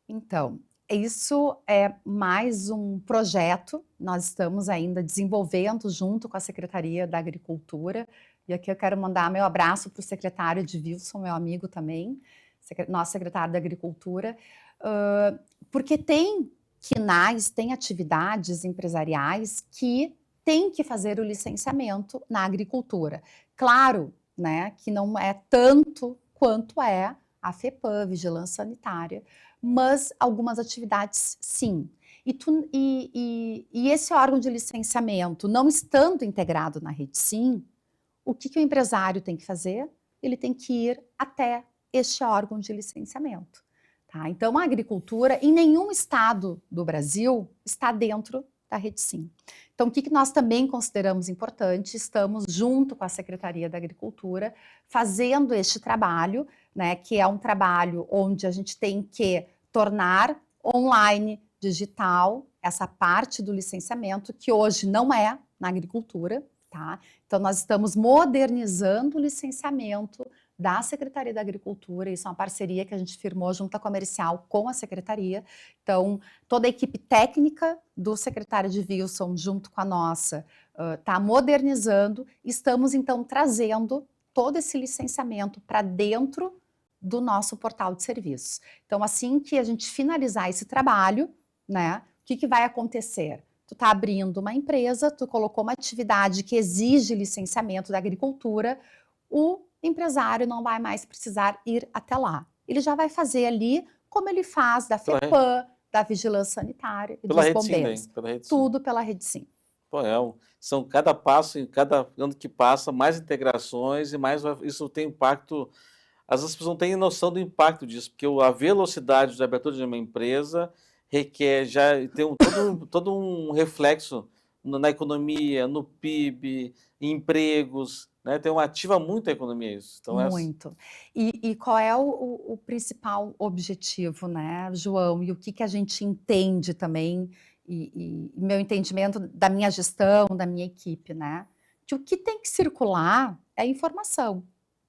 Então, isso é mais um projeto, nós estamos ainda desenvolvendo junto com a Secretaria da Agricultura, e aqui eu quero mandar meu abraço para o secretário Edilson, meu amigo também, nosso secretário da Agricultura, porque tem quinais, tem atividades empresariais que têm que fazer o licenciamento na agricultura. Claro, né, que não é tanto quanto é a FEPAM, Vigilância Sanitária, mas algumas atividades sim. E esse órgão de licenciamento, não estando integrado na Rede Sim, o que o empresário tem que fazer? Ele tem que ir até este órgão de licenciamento. Tá? Então, a agricultura, em nenhum estado do Brasil, está dentro da Rede Sim. Então, o que nós também consideramos importante, estamos junto com a Secretaria da Agricultura, fazendo este trabalho, né, que é um trabalho onde a gente tem que tornar online, digital, essa parte do licenciamento, que hoje não é na agricultura, tá? Então, nós estamos modernizando o licenciamento da Secretaria da Agricultura, isso é uma parceria que a gente firmou junto à comercial com a Secretaria. Então, toda a equipe técnica do secretário de Wilson, junto com a nossa, está modernizando, estamos então trazendo todo esse licenciamento para dentro do nosso portal de serviços. Então, assim que a gente finalizar esse trabalho, né, o que vai acontecer? Tu está abrindo uma empresa, tu colocou uma atividade que exige licenciamento da agricultura, o empresário não vai mais precisar ir até lá. Ele já vai fazer ali como ele faz da FEPAM, da Vigilância Sanitária e dos bombeiros. Tudo pela Rede Sim. Pô, são cada passo, em cada ano que passa, mais integrações e mais isso tem impacto. Às vezes as pessoas não têm noção do impacto disso, porque a velocidade de abertura de uma empresa requer, já tem todo um reflexo na economia, no PIB, em empregos, né? Ativa muito a economia isso. Então, muito. E qual é o principal objetivo, né, João? E o que a gente entende também, e meu entendimento da minha gestão, da minha equipe, né? Que o que tem que circular é informação,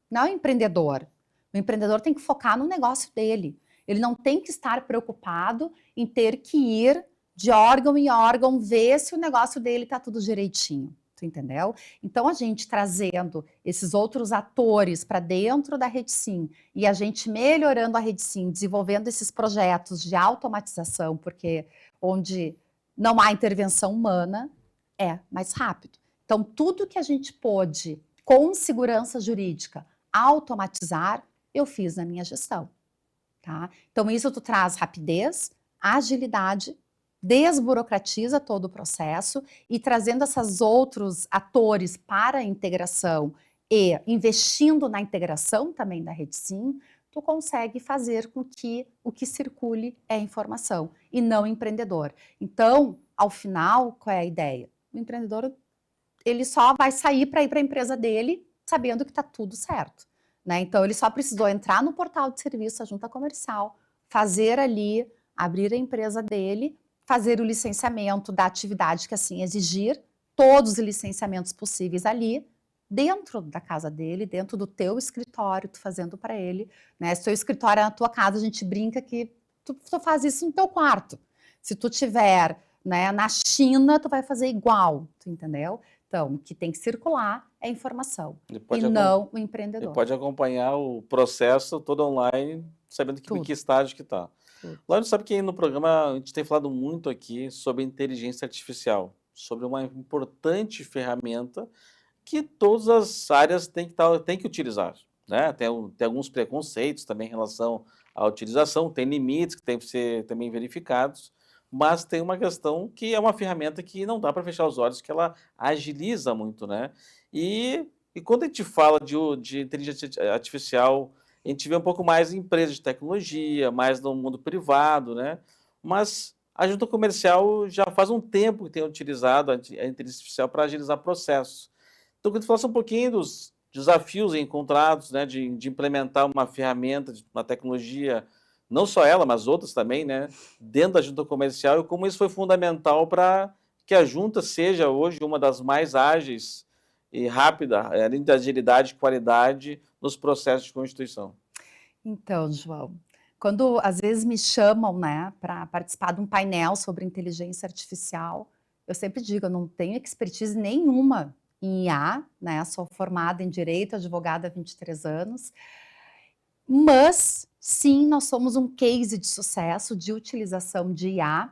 não é o empreendedor. O empreendedor tem que focar no negócio dele. Ele não tem que estar preocupado em ter que ir de órgão em órgão ver se o negócio dele está tudo direitinho. Tu entendeu? Então, a gente trazendo esses outros atores para dentro da Rede Sim e a gente melhorando a Rede Sim, desenvolvendo esses projetos de automatização, porque onde não há intervenção humana, é mais rápido. Então, tudo que a gente pôde, com segurança jurídica, automatizar, eu fiz na minha gestão. Tá? Então, isso tu traz rapidez, agilidade, desburocratiza todo o processo e trazendo esses outros atores para a integração e investindo na integração também da Rede Sim, tu consegue fazer com que o que circule é informação e não empreendedor. Então, ao final, qual é a ideia? O empreendedor, ele só vai sair para ir para a empresa dele sabendo que está tudo certo. Né? Então, ele só precisou entrar no portal de serviço, a junta comercial, fazer ali, abrir a empresa dele, fazer o licenciamento da atividade que assim exigir, todos os licenciamentos possíveis ali, dentro da casa dele, dentro do teu escritório, tu fazendo para ele. Né? Se teu escritório é na tua casa, a gente brinca que tu faz isso no teu quarto. Se tu tiver, né, na China, tu vai fazer igual, tu entendeu? Então, o que tem que circular é a informação Ele e pode, não o ele empreendedor. pode acompanhar o processo todo online, sabendo em Tudo, que estágio que está. tudo. Laura, sabe que no programa a gente tem falado muito aqui sobre inteligência artificial, sobre uma importante ferramenta que todas as áreas têm que utilizar, né? Tem alguns preconceitos também em relação à utilização, tem limites que têm que ser também verificados, mas tem uma questão que é uma ferramenta que não dá para fechar os olhos, que ela agiliza muito, né? E quando a gente fala de inteligência artificial, a gente vê um pouco mais em empresas de tecnologia, mais no mundo privado, né? Mas a junta comercial já faz um tempo que tem utilizado a inteligência artificial para agilizar processos. Então, eu queria que tu falasse um pouquinho dos desafios encontrados, né, de implementar uma ferramenta, uma tecnologia, não só ela, mas outras também, né, dentro da junta comercial e como isso foi fundamental para que a junta seja hoje uma das mais ágeis e rápida, além da agilidade e qualidade nos processos de constituição. Então, João, quando às vezes me chamam, né, para participar de um painel sobre inteligência artificial, eu sempre digo, eu não tenho expertise nenhuma em IA, né, sou formada em Direito, advogada há 23 anos, mas sim, nós somos um case de sucesso de utilização de IA.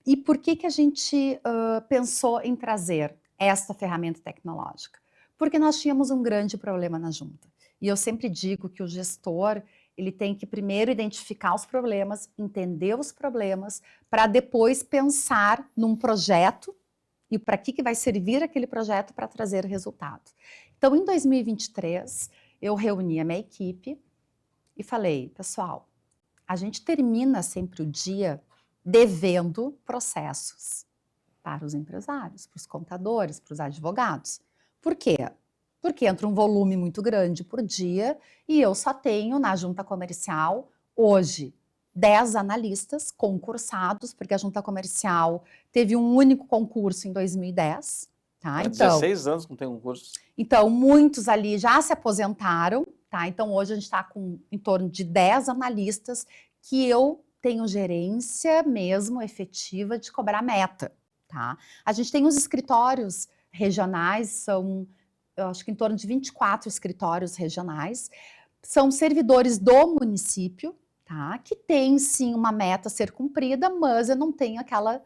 E por que a gente pensou em trazer esta ferramenta tecnológica? Porque nós tínhamos um grande problema na junta. E eu sempre digo que o gestor, ele tem que primeiro identificar os problemas, entender os problemas, para depois pensar num projeto e para que vai servir aquele projeto para trazer resultado. Então, em 2023, eu reuni a minha equipe e falei, pessoal, a gente termina sempre o dia devendo processos para os empresários, para os contadores, para os advogados. Por quê? Porque entra um volume muito grande por dia e eu só tenho na junta comercial hoje 10 analistas concursados, porque a junta comercial teve um único concurso em 2010. Tá? Há 16 anos que não tem um curso. Então, muitos ali já se aposentaram, tá? Então, hoje a gente está com em torno de 10 analistas que eu tenho gerência mesmo efetiva de cobrar meta, tá? A gente tem os escritórios regionais, são, eu acho que em torno de 24 escritórios regionais, são servidores do município, tá? Que tem sim uma meta a ser cumprida, mas eu não tenho aquela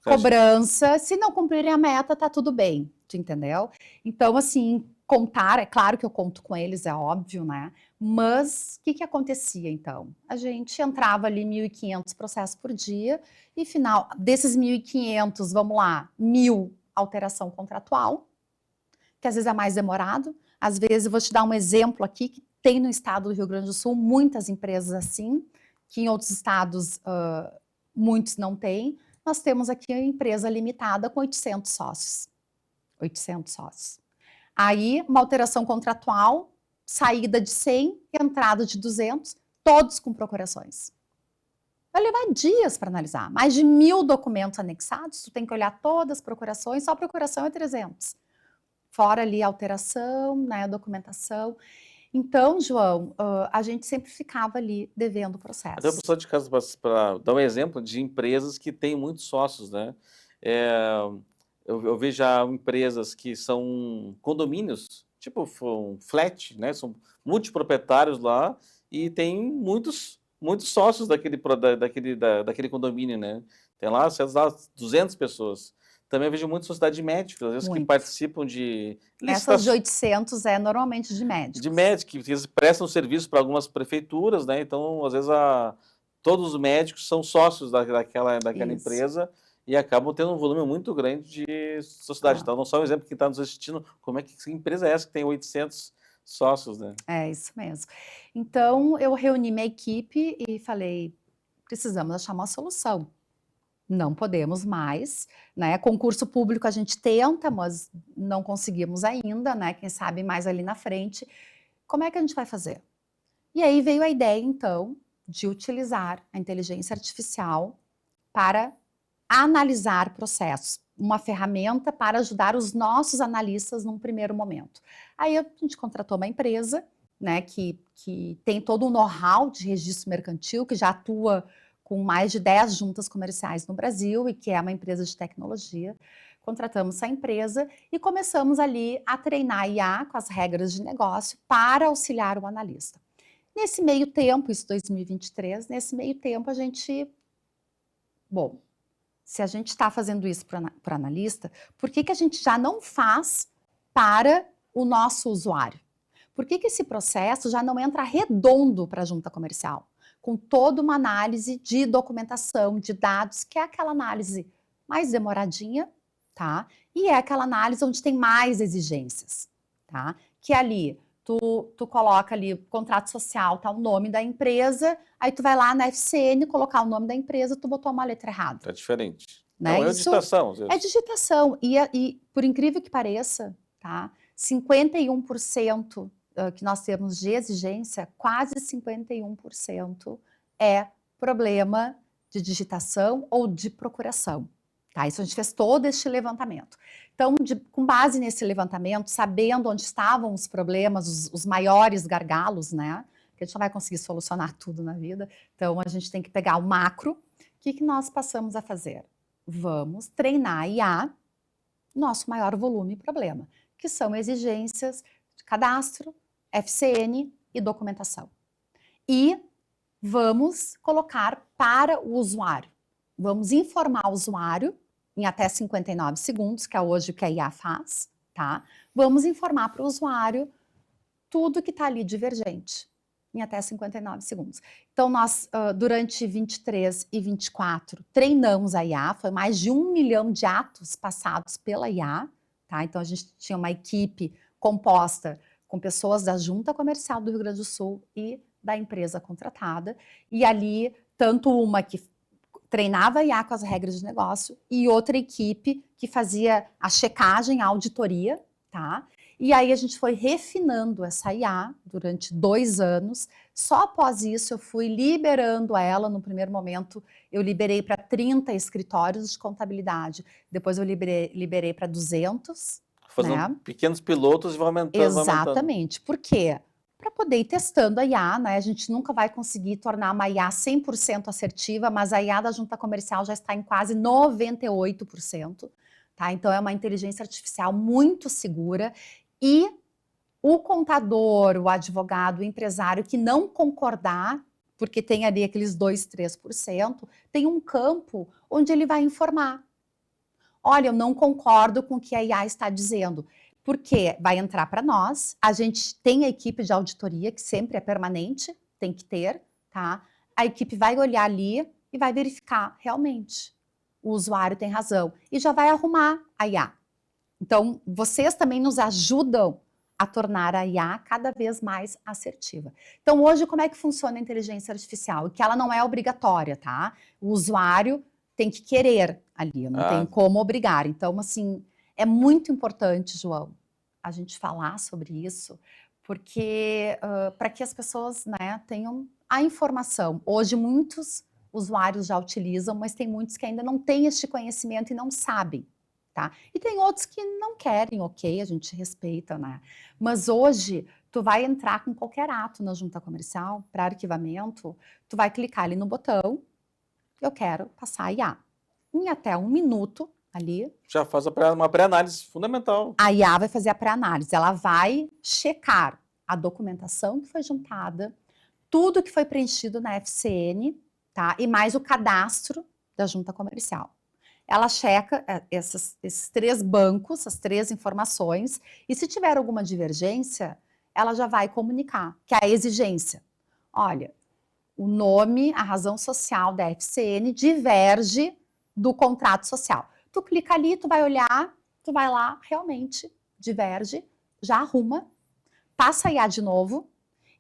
cobrança, se não cumprirem a meta, tá tudo bem, tu entendeu? Então, assim, contar, é claro que eu conto com eles, é óbvio, né? Mas o que acontecia então? A gente entrava ali 1.500 processos por dia e final desses 1.500, vamos lá, 1.000 alteração contratual, que às vezes é mais demorado. Às vezes, eu vou te dar um exemplo aqui, que tem no estado do Rio Grande do Sul muitas empresas assim, que em outros estados muitos não têm. Nós temos aqui a empresa limitada com 800 sócios. 800 sócios. Aí, uma alteração contratual, saída de 100, entrada de 200, todos com procurações. Vai levar dias para analisar. Mais de 1.000 documentos anexados, tu tem que olhar todas as procurações, só a procuração é 300. Fora ali a alteração, né, a documentação. Então, João, a gente sempre ficava ali devendo o processo. Até o pessoal de casa, para dar um exemplo de empresas que têm muitos sócios, né? Eu vejo já empresas que são condomínios, tipo um flat, né? São multiproprietários lá e tem muitos sócios daquele condomínio, né? Tem lá, sei lá, 200 pessoas. Também vejo muitas sociedades de médicos, às vezes que participam de Essas de 800 é normalmente de médicos. De médicos, que eles prestam serviço para algumas prefeituras, né? Então, às vezes, todos os médicos são sócios daquela empresa e acabam tendo um volume muito grande de sociedade. Então, não só um exemplo que está nos assistindo, como é que empresa é essa que tem 800 sócios, né? É isso mesmo. Então, eu reuni minha equipe e falei, precisamos achar uma solução. Não podemos mais, né? Concurso público a gente tenta, mas não conseguimos ainda, né? Quem sabe mais ali na frente. Como é que a gente vai fazer? E aí veio a ideia, então, de utilizar a inteligência artificial para analisar processos, uma ferramenta para ajudar os nossos analistas num primeiro momento. Aí a gente contratou uma empresa, né, que tem todo o know-how de registro mercantil, que já atua com mais de 10 juntas comerciais no Brasil e que é uma empresa de tecnologia. contratamos essa empresa e começamos ali a treinar a IA com as regras de negócio para auxiliar o analista. Nesse meio tempo, isso 2023, nesse meio tempo a gente, bom, se a gente está fazendo isso para o analista, por que a gente já não faz para o nosso usuário? Por que esse processo já não entra redondo para a junta comercial? Com toda uma análise de documentação, de dados, que é aquela análise mais demoradinha, tá? E é aquela análise onde tem mais exigências, tá? Que ali, tu coloca ali, contrato social, tá o nome da empresa, aí tu vai lá na FCN, colocar o nome da empresa, tu botou uma letra errada. É diferente. Né? Não, é Isso digitação. Às vezes. é digitação. E por incrível que pareça, tá? 51% que nós temos de exigência, quase 51% é problema de digitação ou de procuração. Tá? Isso a gente fez todo este levantamento. Então, com base nesse levantamento, sabendo onde estavam os problemas, os maiores gargalos, né? Que a gente não vai conseguir solucionar tudo na vida. Então, a gente tem que pegar o macro. O que nós passamos a fazer? Vamos treinar a IA, nosso maior volume e problema, que são exigências de cadastro, FCN e documentação. E vamos colocar para o usuário. Vamos informar o usuário em até 59 segundos, que é hoje o que a IA faz, tá? Vamos informar para o usuário tudo que está ali divergente, em até 59 segundos. Então, nós, durante 23 e 24, treinamos a IA, foi mais de 1 milhão de atos passados pela IA, tá? Então, a gente tinha uma equipe composta com pessoas da Junta Comercial do Rio Grande do Sul e da empresa contratada, e ali, tanto uma que treinava a IA com as regras de negócio e outra equipe que fazia a checagem, a auditoria, tá? E aí a gente foi refinando essa IA durante 2 anos. Só após isso eu fui liberando ela. No primeiro momento eu liberei para 30 escritórios de contabilidade. Depois eu liberei para 200. Fazendo né? pequenos pilotos e vai aumentando. Exatamente. Por quê? Para poder ir testando a IA, né? A gente nunca vai conseguir tornar uma IA 100% assertiva, mas a IA da junta comercial já está em quase 98%. Tá? Então é uma inteligência artificial muito segura. E o contador, o advogado, o empresário que não concordar, porque tem ali aqueles 2, 3%, tem um campo onde ele vai informar. Olha, eu não concordo com o que a IA está dizendo, porque vai entrar para nós, a gente tem a equipe de auditoria, que sempre é permanente, tem que ter, tá? A equipe vai olhar ali e vai verificar, realmente, o usuário tem razão, e já vai arrumar a IA. Então, vocês também nos ajudam a tornar a IA cada vez mais assertiva. Então, hoje, como é que funciona a inteligência artificial? Que ela não é obrigatória, tá? O usuário tem que querer ali, não tem como obrigar. Então, assim, é muito importante, João, a gente falar sobre isso, porque para que as pessoas, né, tenham a informação. Hoje, muitos usuários já utilizam, mas tem muitos que ainda não têm este conhecimento e não sabem. Tá? E tem outros que não querem, ok, a gente respeita, né? Mas hoje, tu vai entrar com qualquer ato na junta comercial para arquivamento, tu vai clicar ali no botão, eu quero passar a IA. Em até 1 minuto ali. Já faz uma pré-análise fundamental. A IA vai fazer a pré-análise, ela vai checar a documentação que foi juntada, tudo que foi preenchido na FCN, tá? E mais o cadastro da junta comercial. Ela checa esses 3 bancos, as 3 informações, e se tiver alguma divergência, ela já vai comunicar, que é a exigência. Olha, o nome, a razão social da FCN diverge do contrato social. Tu clica ali, tu vai olhar, tu vai lá, realmente diverge, já arruma, passa a IA de novo,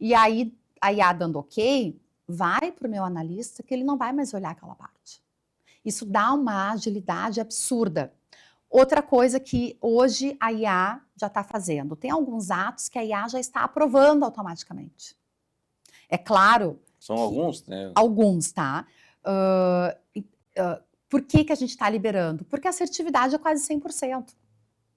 e aí a IA dando ok, vai para o meu analista que ele não vai mais olhar aquela parte. Isso dá uma agilidade absurda. Outra coisa que hoje a IA já está fazendo, tem alguns atos que a IA já está aprovando automaticamente. É claro. São alguns, né? Alguns, tá? Por que a gente está liberando? Porque a assertividade é quase 100%,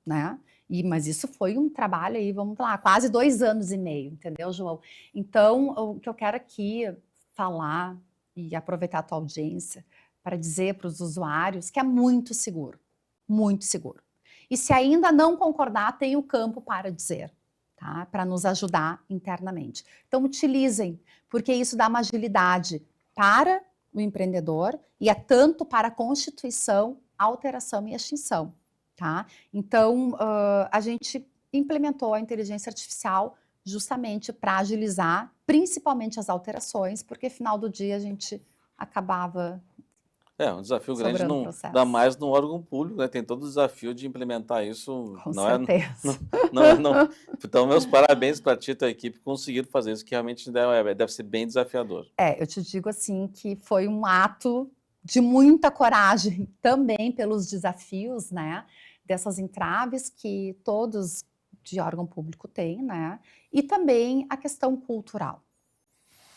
né? Mas isso foi um trabalho aí, vamos lá, quase 2 anos e meio, entendeu, João? Então, o que eu quero aqui falar e aproveitar a tua audiência para dizer para os usuários que é muito seguro. muito seguro. E se ainda não concordar, tem o campo para dizer, tá? Para nos ajudar internamente. Então, utilizem, porque isso dá uma agilidade para o empreendedor e é tanto para a constituição, alteração e extinção, tá? Então, a gente implementou a inteligência artificial justamente para agilizar, principalmente as alterações, porque final do dia a gente acabava Um desafio grande, sobrando não, ainda processo. mais no órgão público, né? Tem todo o desafio de implementar isso, Com não é, certeza. não. Então, meus parabéns para ti e tua equipe, conseguiram fazer isso, que realmente deve ser bem desafiador. Eu te digo assim que foi um ato de muita coragem também pelos desafios, né, dessas entraves que todos de órgão público têm, né, e também a questão cultural,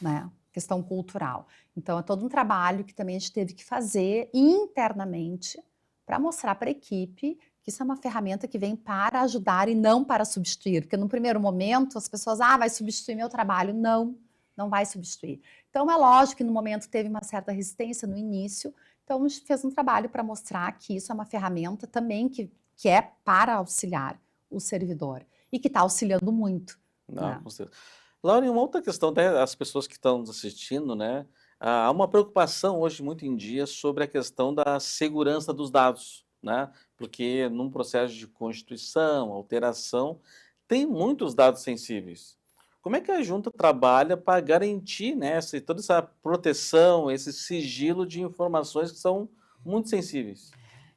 né, questão cultural. Então é todo um trabalho que também a gente teve que fazer internamente para mostrar para a equipe que isso é uma ferramenta que vem para ajudar e não para substituir, porque no primeiro momento as pessoas, vai substituir meu trabalho. Não, não vai substituir. Então é lógico que no momento teve uma certa resistência no início, então a gente fez um trabalho para mostrar que isso é uma ferramenta também que é para auxiliar o servidor e que está auxiliando muito, Não, né? com certeza. Laura, e uma outra questão, até as pessoas que estão nos assistindo, né? Há uma preocupação hoje muito em dia sobre a questão da segurança dos dados, né? Porque num processo de constituição, alteração, tem muitos dados sensíveis. Como é que a junta trabalha para garantir, né, toda essa proteção, esse sigilo de informações que são muito sensíveis?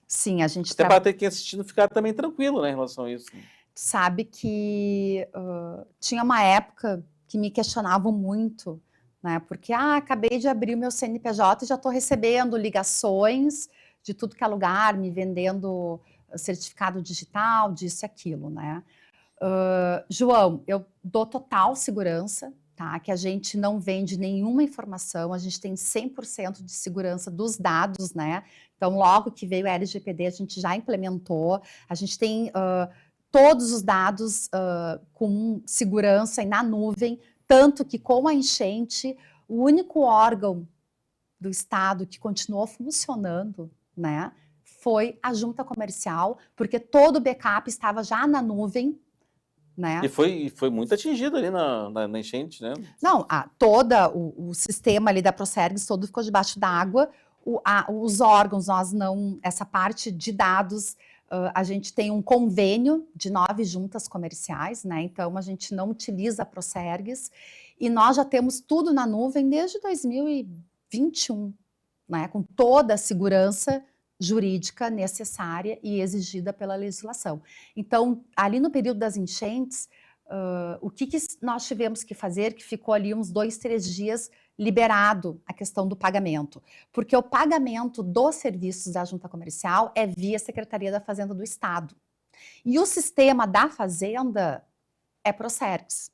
Sim, a gente Até para ter quem assistindo ficar também tranquilo, né, em relação a isso. sabe que tinha uma época que me questionavam muito, né? Porque acabei de abrir o meu CNPJ e já estou recebendo ligações de tudo que é lugar, me vendendo certificado digital, disso e aquilo, né? João, eu dou total segurança, tá? Que a gente não vende nenhuma informação, a gente tem 100% de segurança dos dados, né? Então, logo que veio a LGPD, a gente já implementou, a gente tem todos os dados com segurança e na nuvem, tanto que com a enchente, o único órgão do Estado que continuou funcionando, né, foi a junta comercial, porque todo o backup estava já na nuvem, E né? foi muito atingido ali na enchente, né? Não, o sistema ali da Procergs todo ficou debaixo d'água. Os órgãos, nós não, essa parte de dados, a gente tem um convênio de 9 juntas comerciais, né? Então a gente não utiliza a Procergs e nós já temos tudo na nuvem desde 2021, né? Com toda a segurança jurídica necessária e exigida pela legislação. Então, ali no período das enchentes, o que nós tivemos que fazer, que ficou ali uns 2, 3 dias liberado a questão do pagamento, porque o pagamento dos serviços da junta comercial é via Secretaria da Fazenda do Estado. E o sistema da Fazenda é Procergs.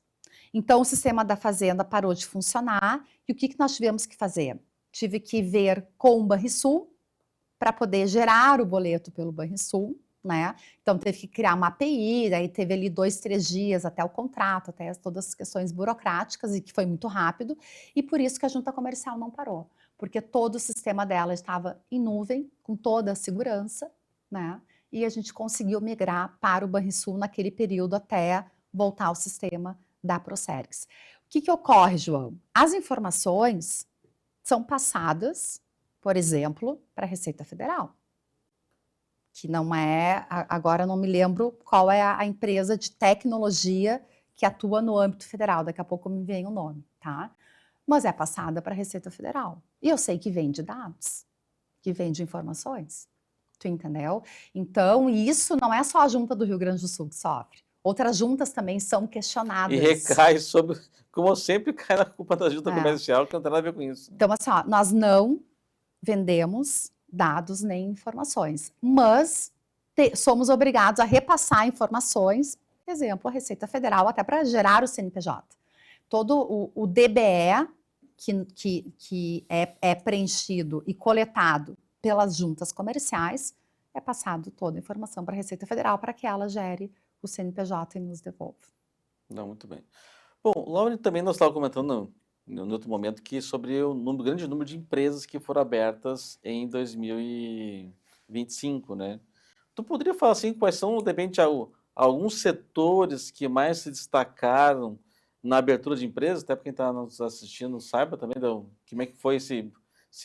Então, o sistema da Fazenda parou de funcionar e o que nós tivemos que fazer? Tive que ver com o Banrisul para poder gerar o boleto pelo Banrisul, né? Então teve que criar uma API, daí teve ali 2, 3 dias até o contrato, até todas as questões burocráticas, e que foi muito rápido, e por isso que a junta comercial não parou, porque todo o sistema dela estava em nuvem, com toda a segurança, né? E a gente conseguiu migrar para o Banrisul naquele período até voltar ao sistema da Procergs. O que ocorre, João? As informações são passadas, por exemplo, para a Receita Federal, que não é, agora eu não me lembro qual é a empresa de tecnologia que atua no âmbito federal, daqui a pouco me vem o nome, tá? Mas é passada para a Receita Federal. E eu sei que vende dados, que vende informações, tu entendeu? Então, isso não é só a junta do Rio Grande do Sul que sofre. Outras juntas também são E questionadas. recai sobre, como sempre, cai na culpa da junta comercial, que não tem nada a ver com isso. Então, assim, nós não vendemos dados nem informações, mas somos obrigados a repassar informações, por exemplo, a Receita Federal, até para gerar o CNPJ. Todo o DBE que é preenchido e coletado pelas juntas comerciais, é passado toda a informação para a Receita Federal para que ela gere o CNPJ e nos devolva. Não, muito bem. Bom, Laura, também nós estávamos comentando no outro momento que sobre o grande número de empresas que foram abertas em 2025, né? Tu poderia falar, assim, quais são, de repente, alguns setores que mais se destacaram na abertura de empresas? Até para quem está nos assistindo saiba também como é que foi esse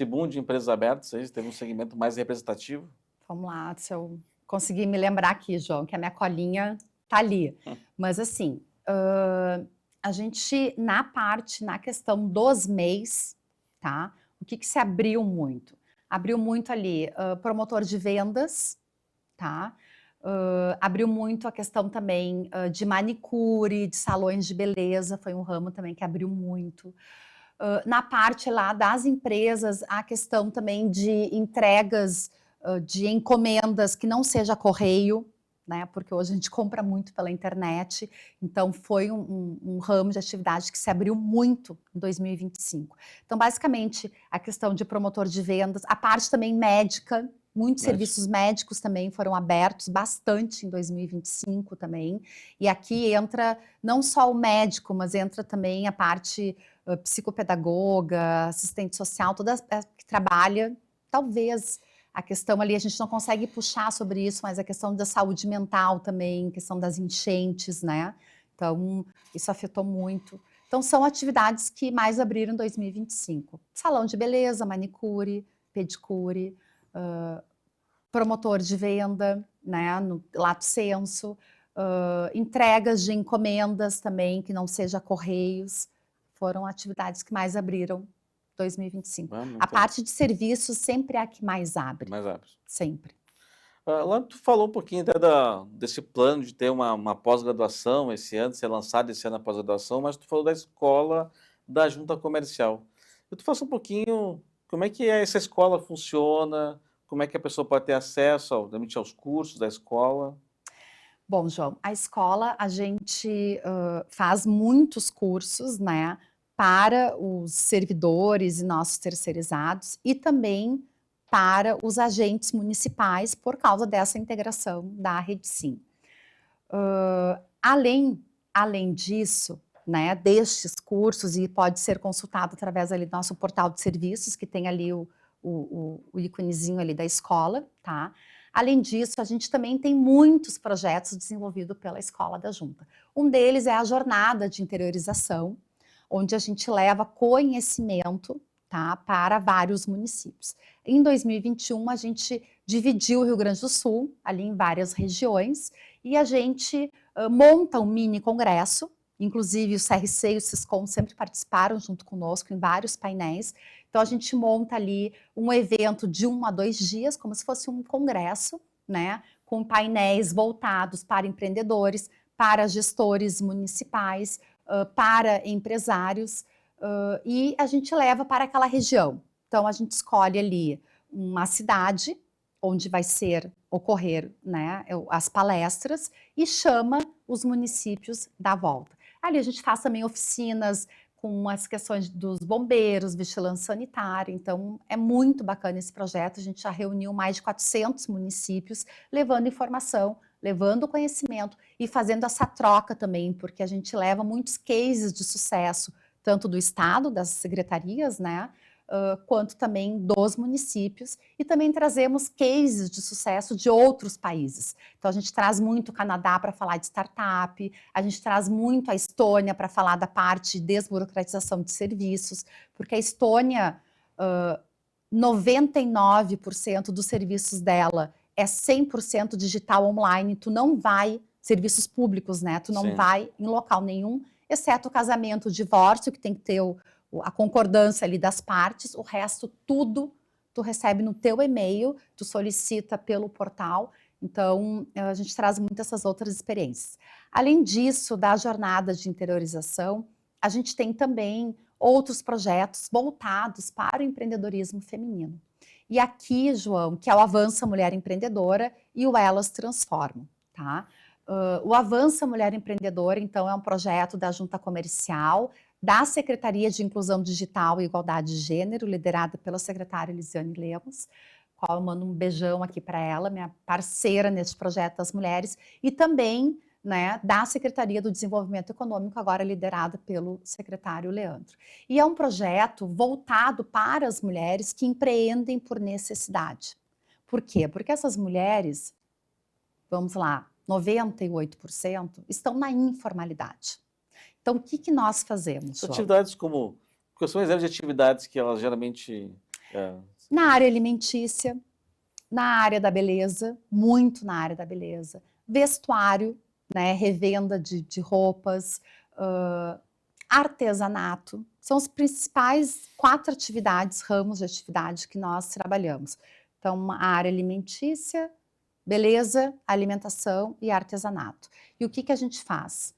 boom de empresas abertas aí, se teve um segmento mais representativo? Vamos lá, se eu conseguir me lembrar aqui, João, que a minha colinha tá ali. Hum. Mas assim, a gente, na questão dos MEIs, tá? O que se abriu muito? Abriu muito ali, promotor de vendas, tá? Abriu muito a questão também de manicure, de salões de beleza, foi um ramo também que abriu muito. Na parte lá das empresas, a questão também de entregas de encomendas que não seja correio, né? Porque hoje a gente compra muito pela internet, então foi um ramo de atividade que se abriu muito em 2025. Então, basicamente, a questão de promotor de vendas, a parte também médica, muitos Médico. serviços médicos também foram abertos bastante em 2025 também. E aqui entra não só o médico, mas entra também a parte psicopedagoga, assistente social, toda que trabalha, talvez a questão ali, a gente não consegue puxar sobre isso, mas a questão da saúde mental também, questão das enchentes, né? Então, isso afetou muito. Então, são atividades que mais abriram em 2025. Salão de beleza, manicure, pedicure, promotor de venda, né, no lato sensu, entregas de encomendas também, que não seja correios, foram atividades que mais abriram 2025. A parte de serviços sempre é a que mais abre, Mais abre. sempre. Lá tu falou um pouquinho até desse plano de ter uma pós-graduação esse ano, ser lançado esse ano a pós-graduação, mas tu falou da escola da junta comercial. Tu fala um pouquinho como é que essa escola funciona, como é que a pessoa pode ter acesso realmente aos cursos da escola? Bom, João, a escola, a gente faz muitos cursos, né, para os servidores e nossos terceirizados e também para os agentes municipais por causa dessa integração da Rede Sim. Além disso, né, destes cursos, e pode ser consultado através ali do nosso portal de serviços, que tem ali o íconezinho ali da escola, tá? Além disso, a gente também tem muitos projetos desenvolvidos pela Escola da Junta. Um deles é a jornada de interiorização, onde a gente leva conhecimento, tá, para vários municípios. Em 2021, a gente dividiu o Rio Grande do Sul, ali em várias regiões, e a gente monta um mini congresso, inclusive o CRC e o Siscom sempre participaram junto conosco em vários painéis. Então a gente monta ali um evento de 1 a 2 dias, como se fosse um congresso, né, com painéis voltados para empreendedores, para gestores municipais, para empresários, e a gente leva para aquela região. Então a gente escolhe ali uma cidade onde vai ocorrer, né, as palestras, e chama os municípios da volta. Ali a gente faz também oficinas com as questões dos bombeiros, vigilância sanitária, então é muito bacana esse projeto, a gente já reuniu mais de 400 municípios, levando informação, levando conhecimento e fazendo essa troca também, porque a gente leva muitos cases de sucesso, tanto do Estado, das secretarias, né, quanto também dos municípios, e também trazemos cases de sucesso de outros países. Então, a gente traz muito o Canadá para falar de startup, a gente traz muito a Estônia para falar da parte de desburocratização de serviços, porque a Estônia, 99% dos serviços dela é 100% digital online, tu não vai, serviços públicos, né, tu não vai em local nenhum, exceto o casamento, o divórcio, que tem que ter a concordância ali das partes, o resto tudo tu recebe no teu e-mail, tu solicita pelo portal, então a gente traz muitas essas outras experiências. Além disso, da jornada de interiorização, a gente tem também outros projetos voltados para o empreendedorismo feminino. E aqui, João, que é o Avança Mulher Empreendedora e o Elas Transformam, tá? O Avança Mulher Empreendedora, então, é um projeto da Junta Comercial, da Secretaria de Inclusão Digital e Igualdade de Gênero, liderada pela secretária Elisiane Lemos, qual eu mando um beijão aqui para ela, minha parceira nesse projeto das mulheres, e também, né, da Secretaria do Desenvolvimento Econômico, agora liderada pelo secretário Leandro. E é um projeto voltado para as mulheres que empreendem por necessidade. Por quê? Porque essas mulheres, vamos lá, 98% estão na informalidade. Então, o que que nós fazemos, São João? atividades como... Porque são exemplos de atividades que elas geralmente... Na área alimentícia, na área da beleza, muito na área da beleza, vestuário, né, revenda de roupas, artesanato, são os principais 4 atividades, ramos de atividade que nós trabalhamos. Então, a área alimentícia, beleza, alimentação e artesanato. E o que que a gente faz?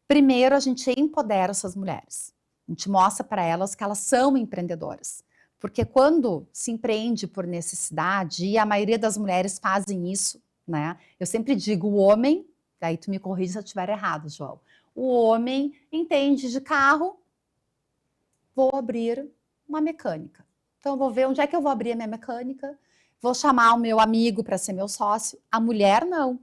Primeiro, a gente empodera essas mulheres. A gente mostra para elas que elas são empreendedoras. Porque quando se empreende por necessidade, e a maioria das mulheres fazem isso, né? Eu sempre digo, o homem, aí tu me corrige se eu estiver errado, João. O homem entende de carro, vou abrir uma mecânica. Então, eu vou ver onde é que eu vou abrir a minha mecânica, vou chamar o meu amigo para ser meu sócio. A mulher, não.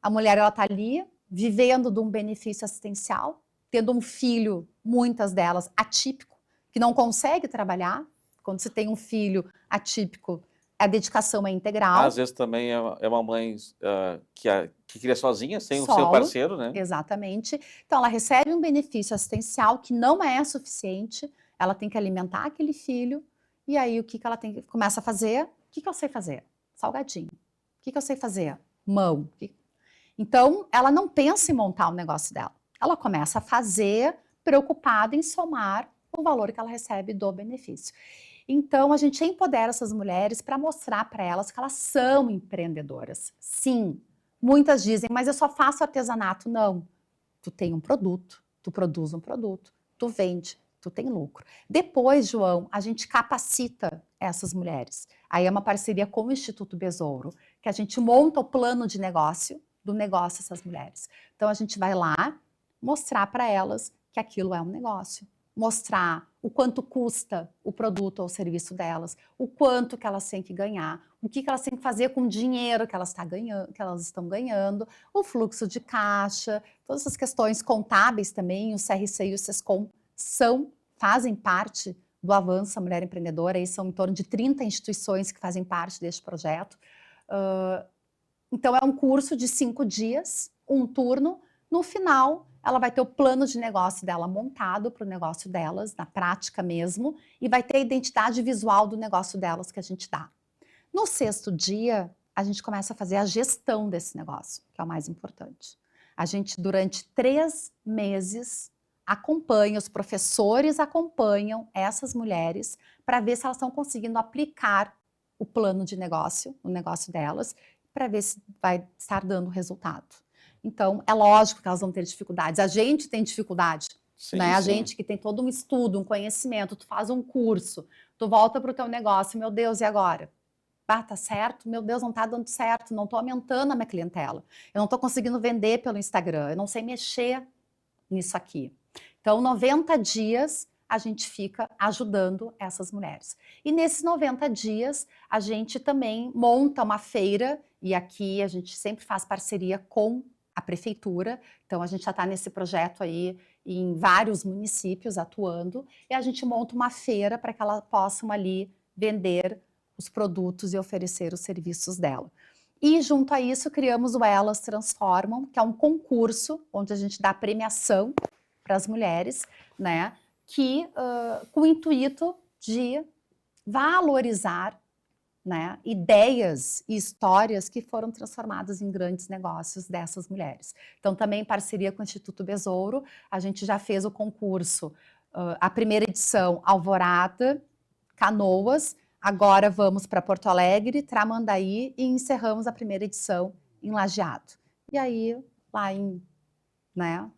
A mulher, ela está ali, vivendo de um benefício assistencial, tendo um filho, muitas delas, atípico, que não consegue trabalhar. Quando você tem um filho atípico, a dedicação é integral. Às vezes também é uma mãe que cria sozinha, sem o seu Solo, parceiro, né? exatamente. Então, ela recebe um benefício assistencial que não é suficiente, ela tem que alimentar aquele filho, e aí o que que ela tem que começa a fazer? O que que eu sei fazer? Salgadinho. O que que eu sei fazer? Mão. Então, ela não pensa em montar o negócio dela. Ela começa a fazer preocupada em somar o valor que ela recebe do benefício. Então, a gente empodera essas mulheres para mostrar para elas que elas são empreendedoras. Sim, muitas dizem, mas eu só faço artesanato. Não, tu tem um produto, tu produz um produto, tu vende, tu tem lucro. Depois, João, a gente capacita essas mulheres. Aí é uma parceria com o Instituto Besouro, que a gente monta o plano de negócio do negócio dessas mulheres. Então, a gente vai lá mostrar para elas que aquilo é um negócio. Mostrar o quanto custa o produto ou o serviço delas, o quanto que elas têm que ganhar, o que elas têm que fazer com o dinheiro que elas estão ganhando, o fluxo de caixa, todas essas questões contábeis também, o CRC e o SESCOM fazem parte do Avança Mulher Empreendedora, aí são em torno de 30 instituições que fazem parte deste projeto. Então, é um curso de 5 dias, um turno. No final, ela vai ter o plano de negócio dela montado para o negócio delas, na prática mesmo, e vai ter a identidade visual do negócio delas que a gente dá. No 6º dia, a gente começa a fazer a gestão desse negócio, que é o mais importante. A gente, durante 3 meses, acompanha, os professores acompanham essas mulheres para ver se elas estão conseguindo aplicar o plano de negócio, o negócio delas, para ver se vai estar dando resultado. Então, é lógico que elas vão ter dificuldades. A gente tem dificuldade, Sim, né? A sim. gente que tem todo um estudo, um conhecimento, tu faz um curso, tu volta para o teu negócio, meu Deus, e agora? Ah, tá certo? Meu Deus, não tá dando certo, não tô aumentando a minha clientela. Eu não tô conseguindo vender pelo Instagram, eu não sei mexer nisso aqui. Então, 90 dias a gente fica ajudando essas mulheres. E nesses 90 dias, a gente também monta uma feira, e aqui a gente sempre faz parceria com a prefeitura, então a gente já está nesse projeto aí em vários municípios atuando, e a gente monta uma feira para que elas possam ali vender os produtos e oferecer os serviços dela. E junto a isso criamos o Elas Transformam, que é um concurso onde a gente dá premiação para as mulheres, né, que com o intuito de valorizar, né, ideias e histórias que foram transformadas em grandes negócios dessas mulheres. Então, também em parceria com o Instituto Besouro, a gente já fez o concurso, a primeira edição Alvorada, Canoas, agora vamos para Porto Alegre, Tramandaí e encerramos a primeira edição em Lajeado. E aí, lá em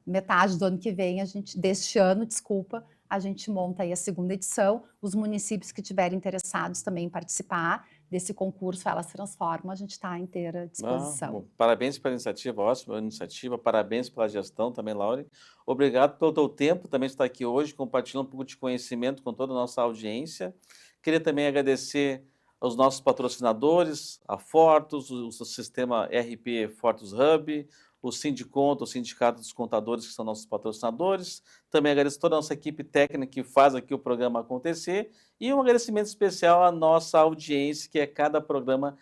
metade do ano que vem, deste ano, a gente monta aí a segunda edição. Os municípios que tiverem interessados também em participar desse concurso, Elas Transformam, a gente está à inteira disposição. Bom, parabéns pela iniciativa, ótima iniciativa, parabéns pela gestão também, Laure. Obrigado pelo teu tempo, também estar aqui hoje, compartilhando um pouco de conhecimento com toda a nossa audiência. Queria também agradecer aos nossos patrocinadores, a Fortus, o sistema RP Fortus Hub, o Sindiconto, o Sindicato dos Contadores, que são nossos patrocinadores. Também agradeço toda a nossa equipe técnica que faz aqui o programa acontecer. E um agradecimento especial à nossa audiência, que é cada programa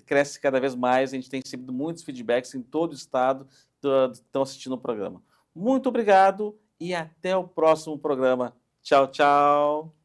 cresce cada vez mais, a gente tem recebido muitos feedbacks em todo o estado que estão assistindo o programa. Muito obrigado e até o próximo programa. Tchau, tchau.